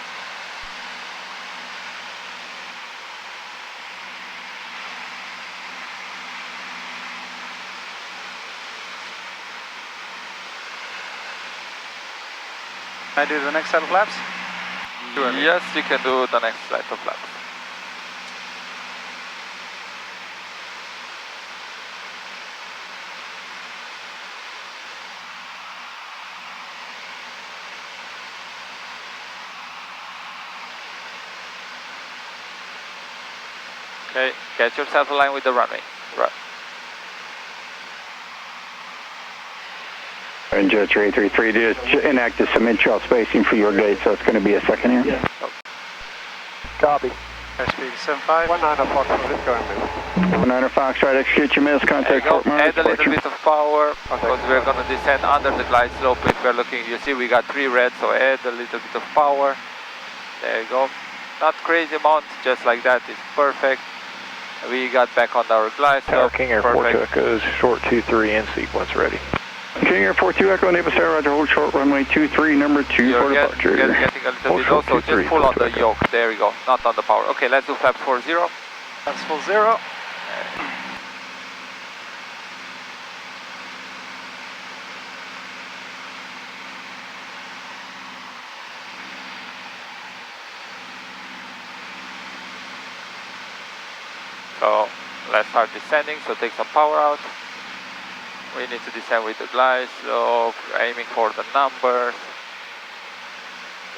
Can I do the next set of flaps? Yes, you can do the next set of flaps. Okay, get yourself aligned with the runway. Right. And Jet 833, just enact some intrail spacing for your gate, so it's going to be a second here. Yeah. Oh. Copy. Airspeed 75. 19 Foxtrot, let's go and move. 19 Foxtrot, execute your miss, contact Fort Myers. Add a little bit of power, because we're going to descend under the glide slope. If we're looking, you see we got 3 red, so add a little bit of power. There you go. Not crazy amount, just like that is perfect. We got back on our glide slope. King Air 42 Echoes, short 23 in sequence ready. King Air 42 Echo, Naval Star, roger, hold short runway 23, number 2 for departure. You're getting a little bit also, just pull on the yoke, there we go, not on the power. Okay, let's do flaps 40. Flaps full 0. So let's start descending, so take some power out. We need to descend with the glide slope, aiming for the numbers.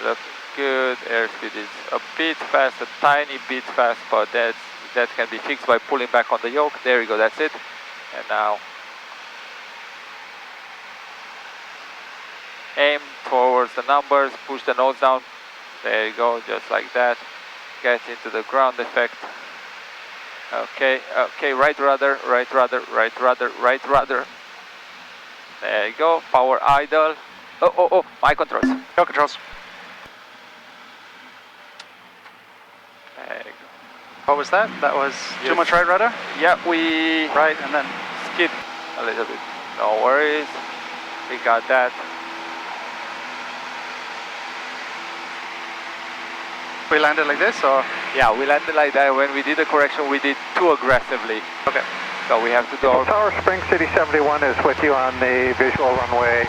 Looking good, airspeed is a bit fast, a tiny bit fast, but that can be fixed by pulling back on the yoke. There we go, that's it. And now aim towards the numbers, push the nose down. There you go, just like that. Get into the ground effect. Okay, right rudder, right rudder, right rudder, right rudder. There you go, power idle. Oh, my controls. No controls. There you go. What was that? That was too much right rudder? Yeah, we right and then skid a little bit. No worries, we got that. We landed like this, or? Yeah, we landed like that. When we did the correction, we did too aggressively. Okay. So we have to do our... Tower Spring City 71 is with you on the visual runway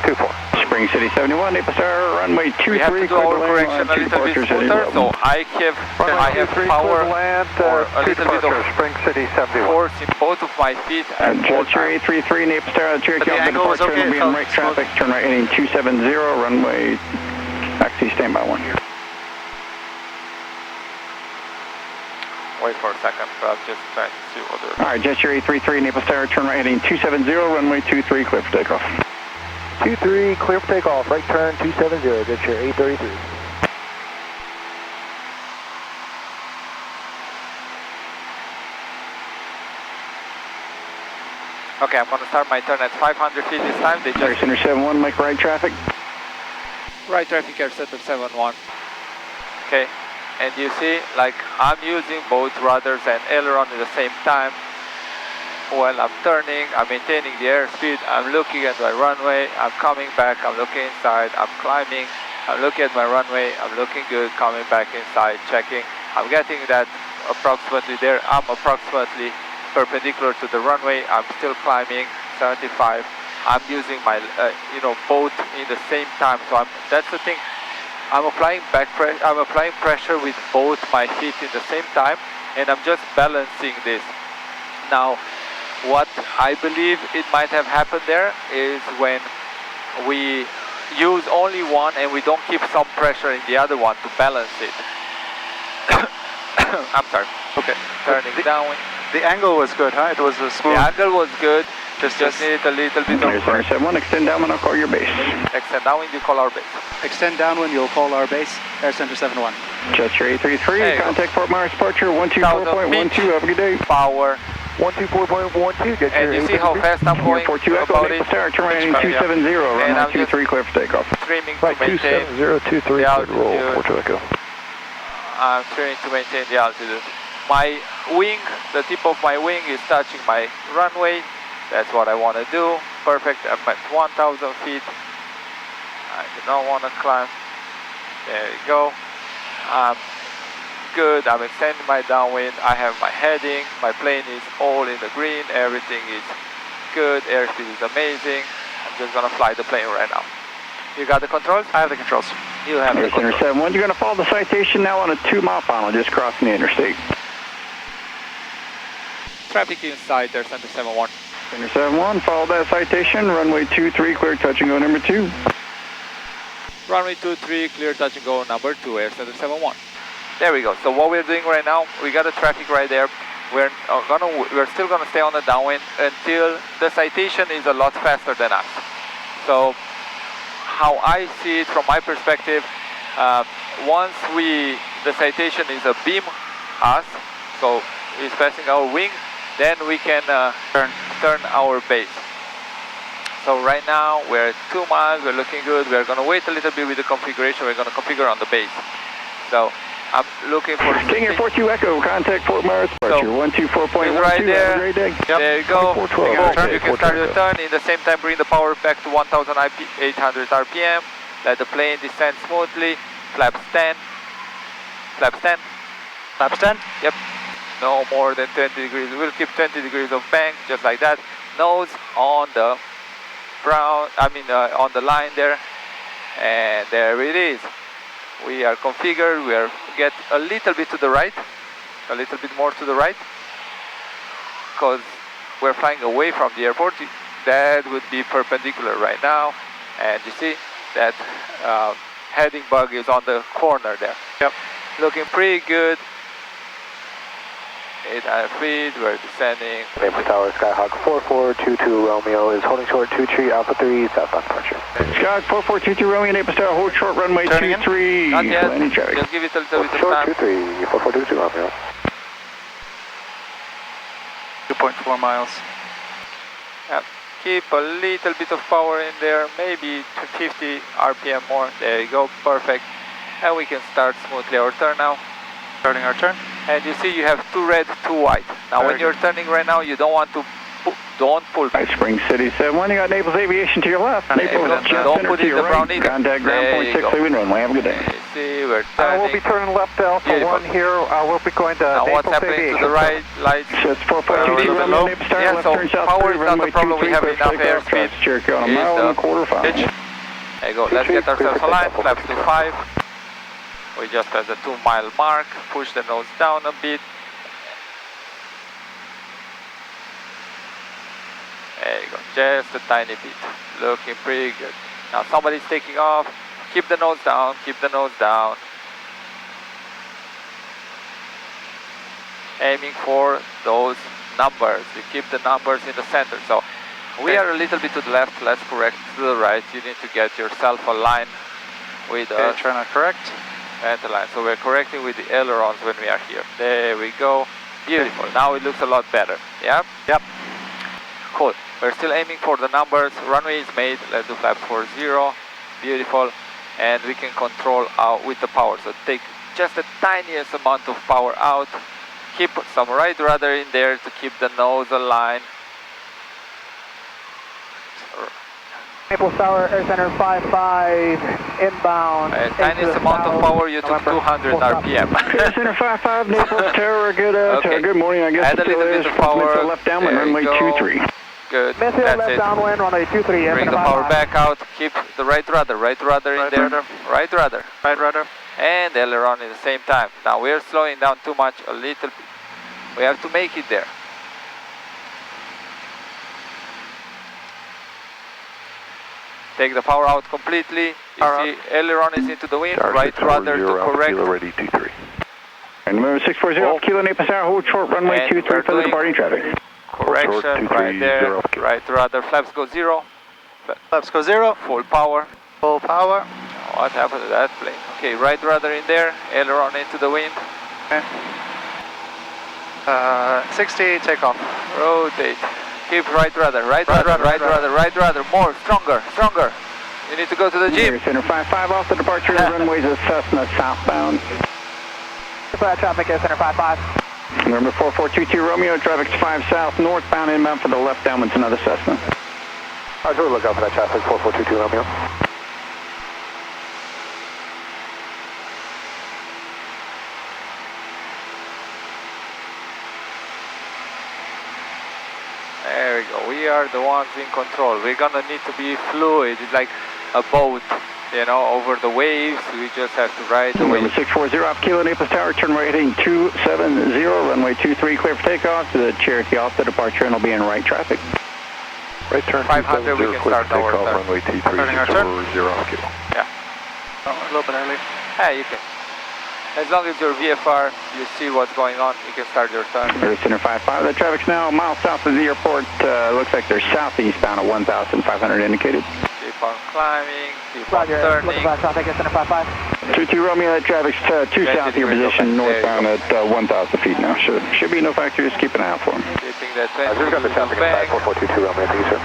24. Spring City 71, Naples Star, runway 23. We have to do our correction a little bit smoother, so I have power land, or a little bit of Spring City 71. force in both of my feet at all times. 833, Naples Star, Cherokee, departure, okay, will be on right traffic, turn right heading 270, runway, taxi, standby 1 here. Wait for a second, but I'm just trying to see what they're... Alright, Jet 833, Naples Tower, turn right heading 270, runway 23, clear for takeoff. 23, clear for takeoff, right turn 270, Jet 833. Okay, I'm going to start my turn at 500 feet this time. They just... Air Center 71, Mike, right traffic. Right traffic, Air Center 71. Okay. And you see, like, I'm using both rudders and aileron at the same time. While I'm turning, I'm maintaining the airspeed, I'm looking at my runway, I'm coming back, I'm looking inside, I'm climbing, I'm looking at my runway, I'm looking good, coming back inside, checking. I'm getting that approximately there, I'm approximately perpendicular to the runway, I'm still climbing, 75. I'm using my, both in the same time, so that's the thing. I'm applying pressure with both my feet in the same time, and I'm just balancing this. Now, what I believe it might have happened there is when we use only one and we don't keep some pressure in the other one to balance it. I'm sorry. Okay, turning down. The angle was good, huh? It was a smooth. The angle was good. Just needed a little bit of... Air Center 71, extend downwind, I'll call your base. Extend downwind, you call our base. Extend downwind, you'll call our base. Air Center 71. Chester 833, contact Fort Myers departure 124.12, have a good day. Power. 124.12, get and you see how fast I'm going about it? Turn right in 270, runway 23, clear for takeoff. Trimming to maintain 270, 23, the altitude. roll, 4 to echo. I'm trimming to maintain the altitude. My wing, the tip of my wing is touching my runway. That's what I want to do. Perfect, I'm at 1,000 feet. I do not want to climb. There you go. Good, I'm extending my downwind. I have my heading. My plane is all in the green. Everything is good. Airspeed is amazing. I'm just going to fly the plane right now. You got the controls? I have the controls. You have the controls. Center 71, you're going to follow the citation now on a 2-mile final, just crossing the interstate. Traffic inside Air Center 71. Center 71, follow that citation, runway 23, clear touch and go number 2. Runway 23, clear touch and go number 2, Air Center 71. There we go. So what we're doing right now, we got the traffic right there. We're still gonna stay on the downwind until the citation is a lot faster than us. So how I see it from my perspective, once the citation is a beam us, so it's passing our wing, then we can turn our base. So right now we're at 2 miles, we're looking good. We're gonna wait a little bit with the configuration. We're gonna configure on the base. So I'm looking for... King Air 42 Echo, contact Fort Myers departure, 124.12, right there. Have a great day. Yep. There you go. You can start your turn. In the same time, bring the power back to 1,800 RPM. Let the plane descend smoothly. Flaps 10. Flaps 10. Flaps 10? Yep. No more than 20 degrees. We'll keep 20 degrees of bank, just like that. Nose on the on the line there. And there it is. We are configured. We are get a little bit to the right. A little bit more to the right. Because we're flying away from the airport. That would be perpendicular right now. And you see that heading bug is on the corner there. Yep. Looking pretty good. 800 feet, we're descending. Maple Tower, Skyhawk 4422 Romeo is holding short 23 Alpha 3, southbound departure. Skyhawk 4422 Romeo, Naples Tower, hold short runway 23. Not yet, just give it a little bit of time. Short 23, 4422 Romeo. 2.4 miles. Yep. Keep a little bit of power in there, maybe 50 RPM more. There you go, perfect. And we can start smoothly our turn now. Starting our turn. And you see you have 2 red, 2 white. Now when you're turning right now, you don't want to pull back. Spring City 71, you got Naples Aviation to your left. Naples don't put in the brown either. Contact ground 0.6 leaving runway, have a good day. You see, we're turning. We'll be turning left Alpha 1 here. We'll be going to now Naples what's happening Aviation. to the right? Lights. It's 4422 Romeo, Naples Tower, yeah, left so turn south power 3, is not the problem. We have enough airspeed. Cherokee on a mile and a quarter final. There you go. Let's get ourselves aligned. Flaps to 5. We just passed the 2 mile mark. Push the nose down a bit. There you go. Just a tiny bit. Looking pretty good. Now somebody's taking off. Keep the nose down. Keep the nose down. Aiming for those numbers. You keep the numbers in the center. So we are a little bit to the left. Let's correct to the right. You need to get yourself aligned with us. Trying to correct. And the line. So we're correcting with the ailerons when we are here. There we go. Beautiful. Now it looks a lot better. Yeah? Yep. Cool. We're still aiming for the numbers. Runway is made. Let's do flaps 40. Beautiful. And we can control out with the power. So take just the tiniest amount of power out. Keep some right rudder in there to keep the nose aligned. Naples Tower, Air Center 55, inbound. Tiniest amount of power, you took 200 RPM. Air Center 55, Naples Tower, good morning, I guess. Add a little bit of power. Left downwind, runway 23. Good, that's it. Downwind, runway 23, bring the power back out, keep the right rudder in there. Right rudder. Right rudder. And aileron at the same time. Now we're slowing down too much, a little bit. We have to make it there. Take the power out completely. You see aileron is into the wind, right rudder to correct. Ready, 23. And number 640 off Kilo Naples Tower, hold short runway 23 for the departing traffic. Correction, right there, right rudder, flaps go 0. Flaps go 0. Full power. Full power. What happened to that plane? Okay, right rudder in there, aileron into the wind. Okay. 60, take off. Rotate. Keep right rudder, right rudder, more, stronger. You need to go to the gym. Center 55 off the departure runways of Cessna southbound. Traffic is Center 55. Number 4422 Romeo, traffic's 5 south, northbound inbound for the left downwind's another Cessna. Roger, look out for that traffic, 4422 Romeo. There we go, we are the ones in control. We're gonna need to be fluid, it's like a boat, you know, over the waves. We just have to ride the waves. Number 640 off Kilo Naples Tower, turn right heading 270, runway 23 clear for takeoff to the Cherokee off the departure and will be in right traffic. Right turn 500, we can start our turn. Runway T3, Starting our turn? 0 off Kilo. Yeah. Oh, a little bit early. Yeah, you can. As long as you're VFR, you see what's going on, you can start your turn. Center 55, the traffic's now a mile south of the airport. Looks like they're southeastbound at 1,500 indicated. Keep on climbing, keep on turning. Looking back, traffic is Center 55. 22 Romeo, that traffic's 2 south of your position, northbound at 1,000 feet now. Should be no factor, just keep an eye out for them. Keeping that I just got the traffic inside 4422 Romeo, thank you, sir.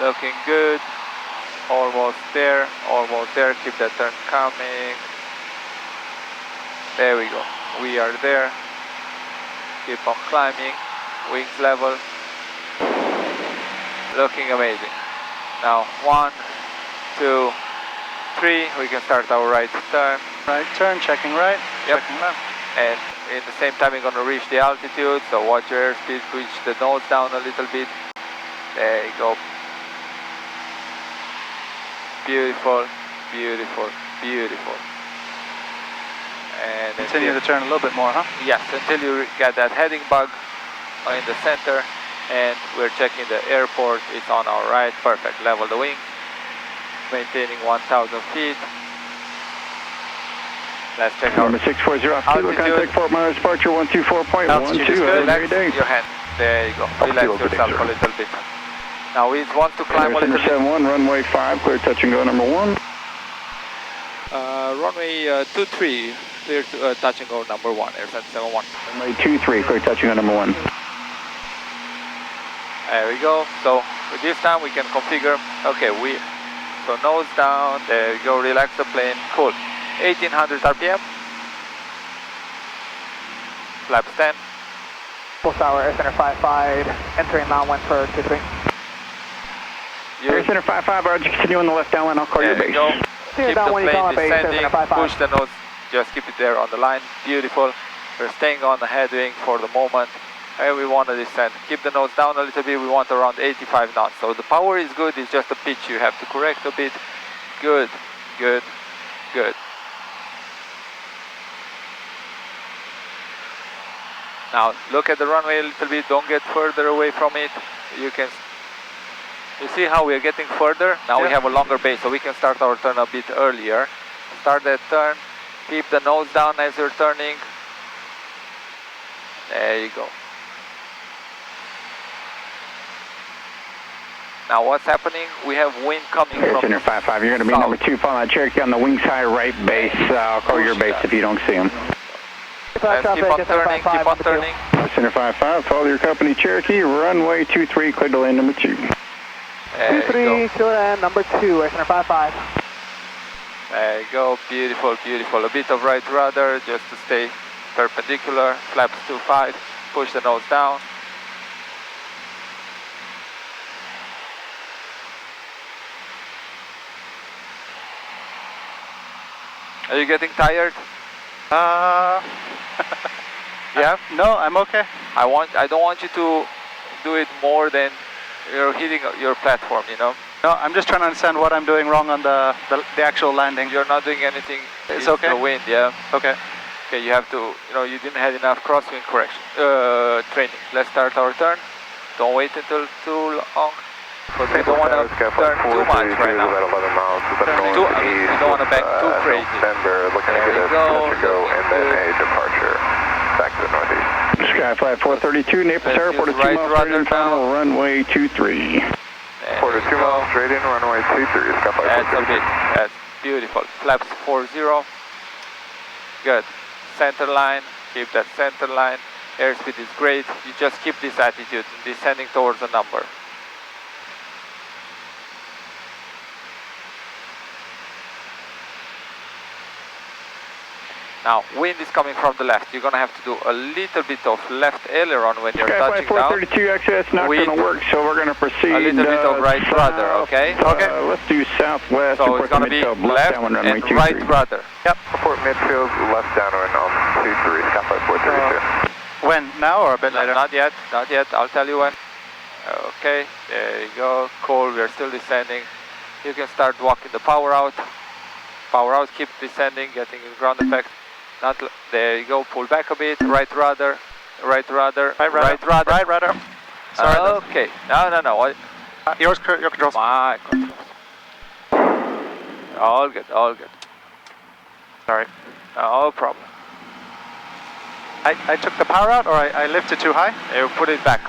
Looking good. Almost there, keep that turn coming. There we go, we are there. Keep on climbing, wings level. Looking amazing. Now 1, 2, 3, we can start our right turn. Right turn, checking right, Yep. checking left. And in the same time we're going to reach the altitude, so watch your airspeed, push the nose down a little bit. There you go. Beautiful, beautiful, beautiful. And continue to turn a little bit more, huh? Yes, until you get that heading bug in the center, and we're checking the airport. It's on our right. Perfect. Level the wing, maintaining 1,000 feet. Let's check our Number 640 off Kilo, contact Fort Myers, departure 124.12. Altitude is good. Relax your hand. There you go. Relax yourself a little bit. Now we want to climb a little bit. 71, runway 5, clear touch and go number 1. Runway 23, clear to touch and go number 1, AirCenter 71. Runway 23, clear touch and go number 1. There we go. So with this time we can configure. Okay, so nose down. There you go. Relax the plane. Cool. 1800 RPM. Flaps 10. Full tower, AirCenter 55, entering Mount 1 for 23. AirCenter 55, Roger, continue on the left downwind, I'll call your base. Go. Keep the plane descending, push the nose, just keep it there on the line. Beautiful. We're staying on the headwind for the moment. And we want to descend. Keep the nose down a little bit, we want around 85 knots. So the power is good, it's just the pitch you have to correct a bit. Good, good, good. Now look at the runway a little bit, don't get further away from it. You see how we are getting further? Now we have a longer base, so we can start our turn a bit earlier. Start that turn, keep the nose down as you're turning. There you go. Now what's happening? We have wind coming from Center 55, you're going to be number 2 following Cherokee on the wings high right base. I'll call your base if you don't see him. Let's keep on turning, keep on turning. Center 55, follow your company Cherokee, runway 23, clear to lane number 2. 23, clear land number 2, AirCenter 55. There you go, beautiful, beautiful. A bit of right rudder just to stay perpendicular. Flaps 25, push the nose down. Are you getting tired? Yeah? No, I'm okay. I don't want you to do it more than you're hitting your platform, you know? No, I'm just trying to understand what I'm doing wrong on the actual landing. You're not doing anything. It's okay? The wind, yeah. Okay. Okay, you have to, you didn't have enough crosswind correction, training. Let's start our turn. Don't wait until too long. because we don't want to turn too much right now. About 11 miles to the north We east. don't want to bank too crazy. November, looking to get a go and then a departure back to the northeast. Skyfly 432, Naples Airport, a 2 mile straight in final, runway 23. For the 2 miles straight in, runway 23, Skyfly 432. That's a bit, that's beautiful. Flaps 40. Good. Center line, keep that center line. Airspeed is great. You just keep this attitude, descending towards a number. Now, wind is coming from the left. You're going to have to do a little bit of left aileron when you're touching down. 432, actually that's not going to work, so we're going to proceed. A little bit of right rudder, okay? Let's do southwest. So it's going to be left and right rudder. Yep. Report midfield, left downwind on 23, Skyfly 432. When? Now or a bit later? Not yet, not yet. I'll tell you when. Okay, there you go. Cool, we're still descending. You can start walking the power out. Power out, keep descending, getting ground effect. Not, there you go, pull back a bit, right rudder, right rudder, right rudder. Right rudder. Sorry. Okay, no. Your controls. My controls. All good, all good. Sorry. No problem. I took the power out or I lifted too high? You put it back.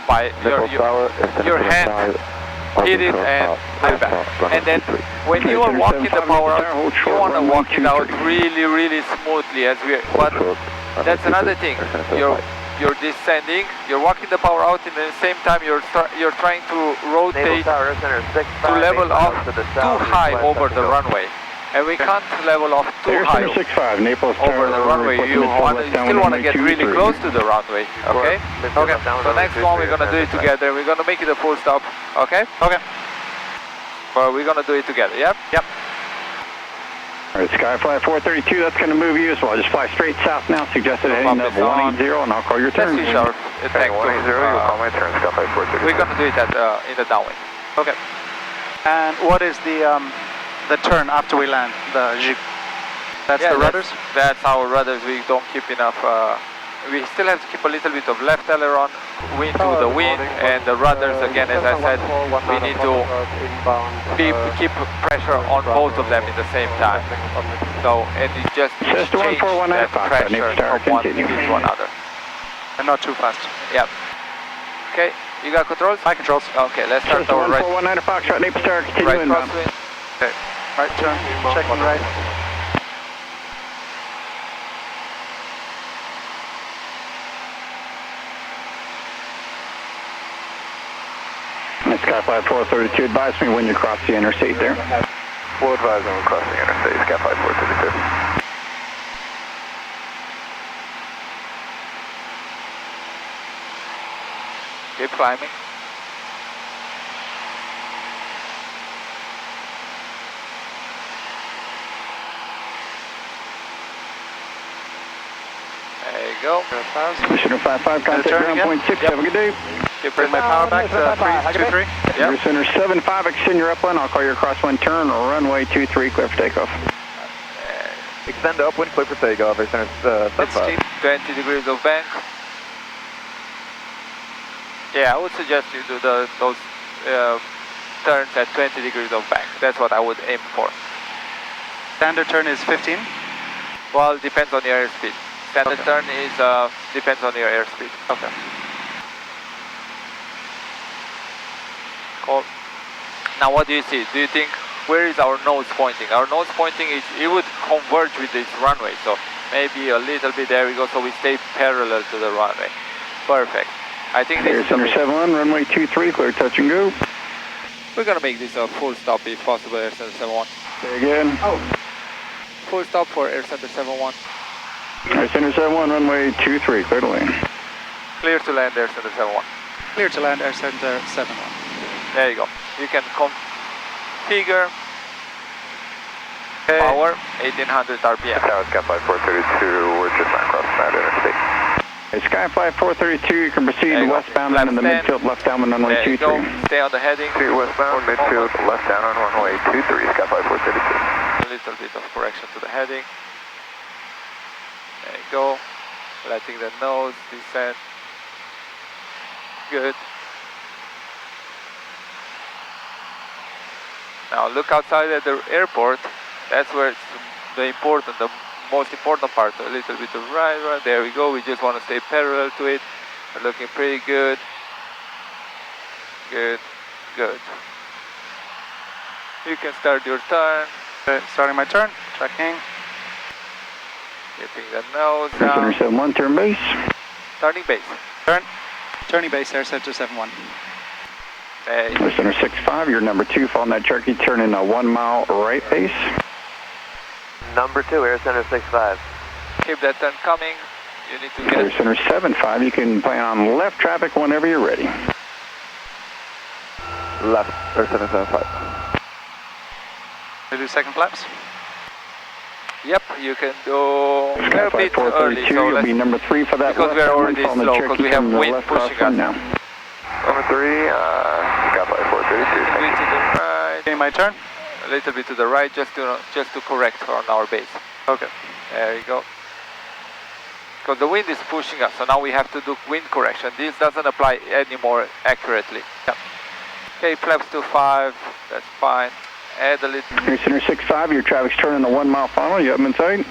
By your hand. Hit it and put it back. And then when you are walking the power out, you want to walk it out really smoothly as but that's another thing. You're descending, you're walking the power out, and at the same time you're trying to rotate to level off too high over the runway. And we can't level off too high over the runway. You still want to get really close to the runway, okay? Okay, so next one we're going to do it together. We're going to make it a full stop, okay? Okay. But we're going to do it together, yep? Yep. All right, Skyfly 432, that's going to move you as well. Just fly straight south now, suggested heading up 180, and I'll call your turn. Let's see, sir. Okay, 180, you'll call my turn, Skyfly 432. We're going to do it in the downwind. Okay. And what is the turn after we land, the jig? That's the rudders? That's our rudders. We don't keep enough. We still have to keep a little bit of left aileron, wind to the wind, and the rudders again, as I said, we need to keep pressure on both of them at the same time. So, and it just change that pressure from one to another. And not too fast. Yep. Okay, you got controls? My controls. Okay, let's start our right. 419 Foxtrot, Naples Tower, continue right inbound. crosswind. Okay. Right turn, checking right. Skyfly 432, advise me when you cross the interstate there. We'll advise when we cross the interstate, Skyfly 432. Keep climbing. There you go. Commissioner 55, contact ground point 6, have a good day. Bring my power back to 323. Yep. Center 75, extend your upwind, I'll call your crosswind turn, runway 23, clear for takeoff. Extend to upwind, clear for takeoff, Air Center 75. 20 degrees of bank. Yeah, I would suggest you do those turns at 20 degrees of bank. That's what I would aim for. Standard turn is 15? Well, it depends on your airspeed. Standard turn is depends on your airspeed. Okay. Cool. Now what do you see? Do you think, where is our nose pointing? Our nose pointing is, it would converge with this runway, so maybe a little bit, there we go, so we stay parallel to the runway. Perfect. I think this is Center 71, runway 23, clear touch and go. We're gonna make this a full stop if possible, Air Center 71. Say again. Full stop for Air Center 71. Air Center 71, runway 23, clear to land. Clear to land, Air Center 71. Clear to land, Air Center 71. There you go. You can configure power 1800 RPM. Tower Skyfly 432, we're just not crossing that interstate. Skyfly 432, you can proceed westbound and in the midfield left down on runway 23. Stay on the heading. Westbound, midfield, left down on runway 23, Skyfly 432. A little bit of correction to the heading. There you go. Letting the nose descend. Good. Now look outside at the airport. That's where it's the most important part. A little bit to right. There we go. We just want to stay parallel to it. We're looking pretty good. Good. You can start your turn. Okay, starting my turn. Checking. Keeping the nose down. Center 71, turn base. Starting base. Turning base, Air Center 71. Hey. Center 65, you're number 2, following that Cherokee, turn in a 1 mile right base. Number 2, Air Center 65. Keep that turn coming. You need to get... Air Center 75, you can plan on left traffic whenever you're ready. Left, Air Center 75. We do second flaps? Yep, you can do... We're a bit early, so you'll be number 3 for that. because we're already slow, because we have wind pushing us. Number 3, Skyfly 432. A little bit to the right. Okay, my turn? A little bit to the right, just to correct on our base. Okay. There you go. Because the wind is pushing us, so now we have to do wind correction. This doesn't apply anymore accurately. Yep. Okay, flaps to 5, that's fine. Add a little. Air Center 65, your traffic's turning the 1 mile final, you have them in sight?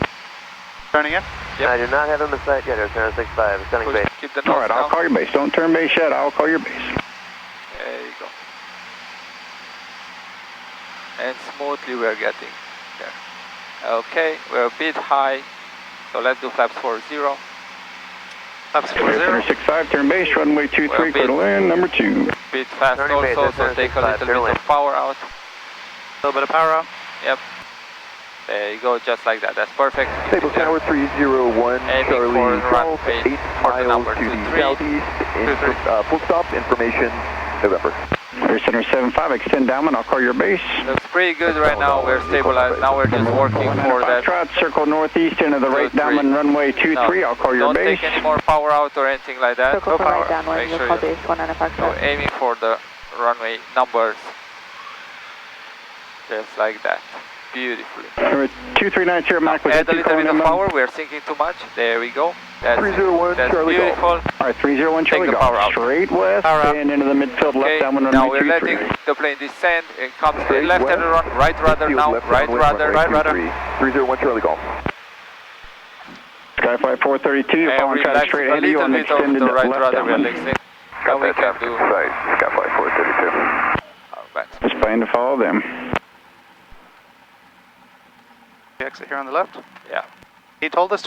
Turning in? Yep. I do not have them in sight yet, Air Center 65, sending base. Keep the nose Alright, I'll call your base. Don't turn base yet, I'll call your base. There you go. And smoothly we're getting there. Okay, we're a bit high, so let's do flaps 40. Flaps 40. Air Center 65, turn base, runway 23, clear to land, number 2. Bit fast also, so take a little bit of power out. A little bit of power out. Yep. There you go, just like that. That's perfect. Stable Tower 301, Charlie Golf, 8 miles to the southeast. Full stop, information, November. Air Center 75, extend downwind, I'll call your base. Looks pretty good right now. We're stabilized. Now we're just working for that. Trot, circle northeast into the right downwind, runway 23, I'll call your base. Don't take any more power out or anything like that. Circle for right downwind, Make you'll call base 195. So aiming for the runway numbers. Just like that. Beautifully. Number 2390, Mac with add a little bit of power. We're sinking too much. There we go. That's 301, that's Charlie beautiful. Golf. Alright, 301 Charlie Take the power out. Straight west and into the midfield left downwind, now runway we're 23. letting the plane descend. It comes left and run, right rudder now. Right rudder. 301 Charlie Golf. Skyfly 432, you're following traffic straight ahead of you on the extended the right left rudder. downwind. Now we can do. Skyfly 432. Just plan to follow them. The exit here on the left? Yeah. He told us to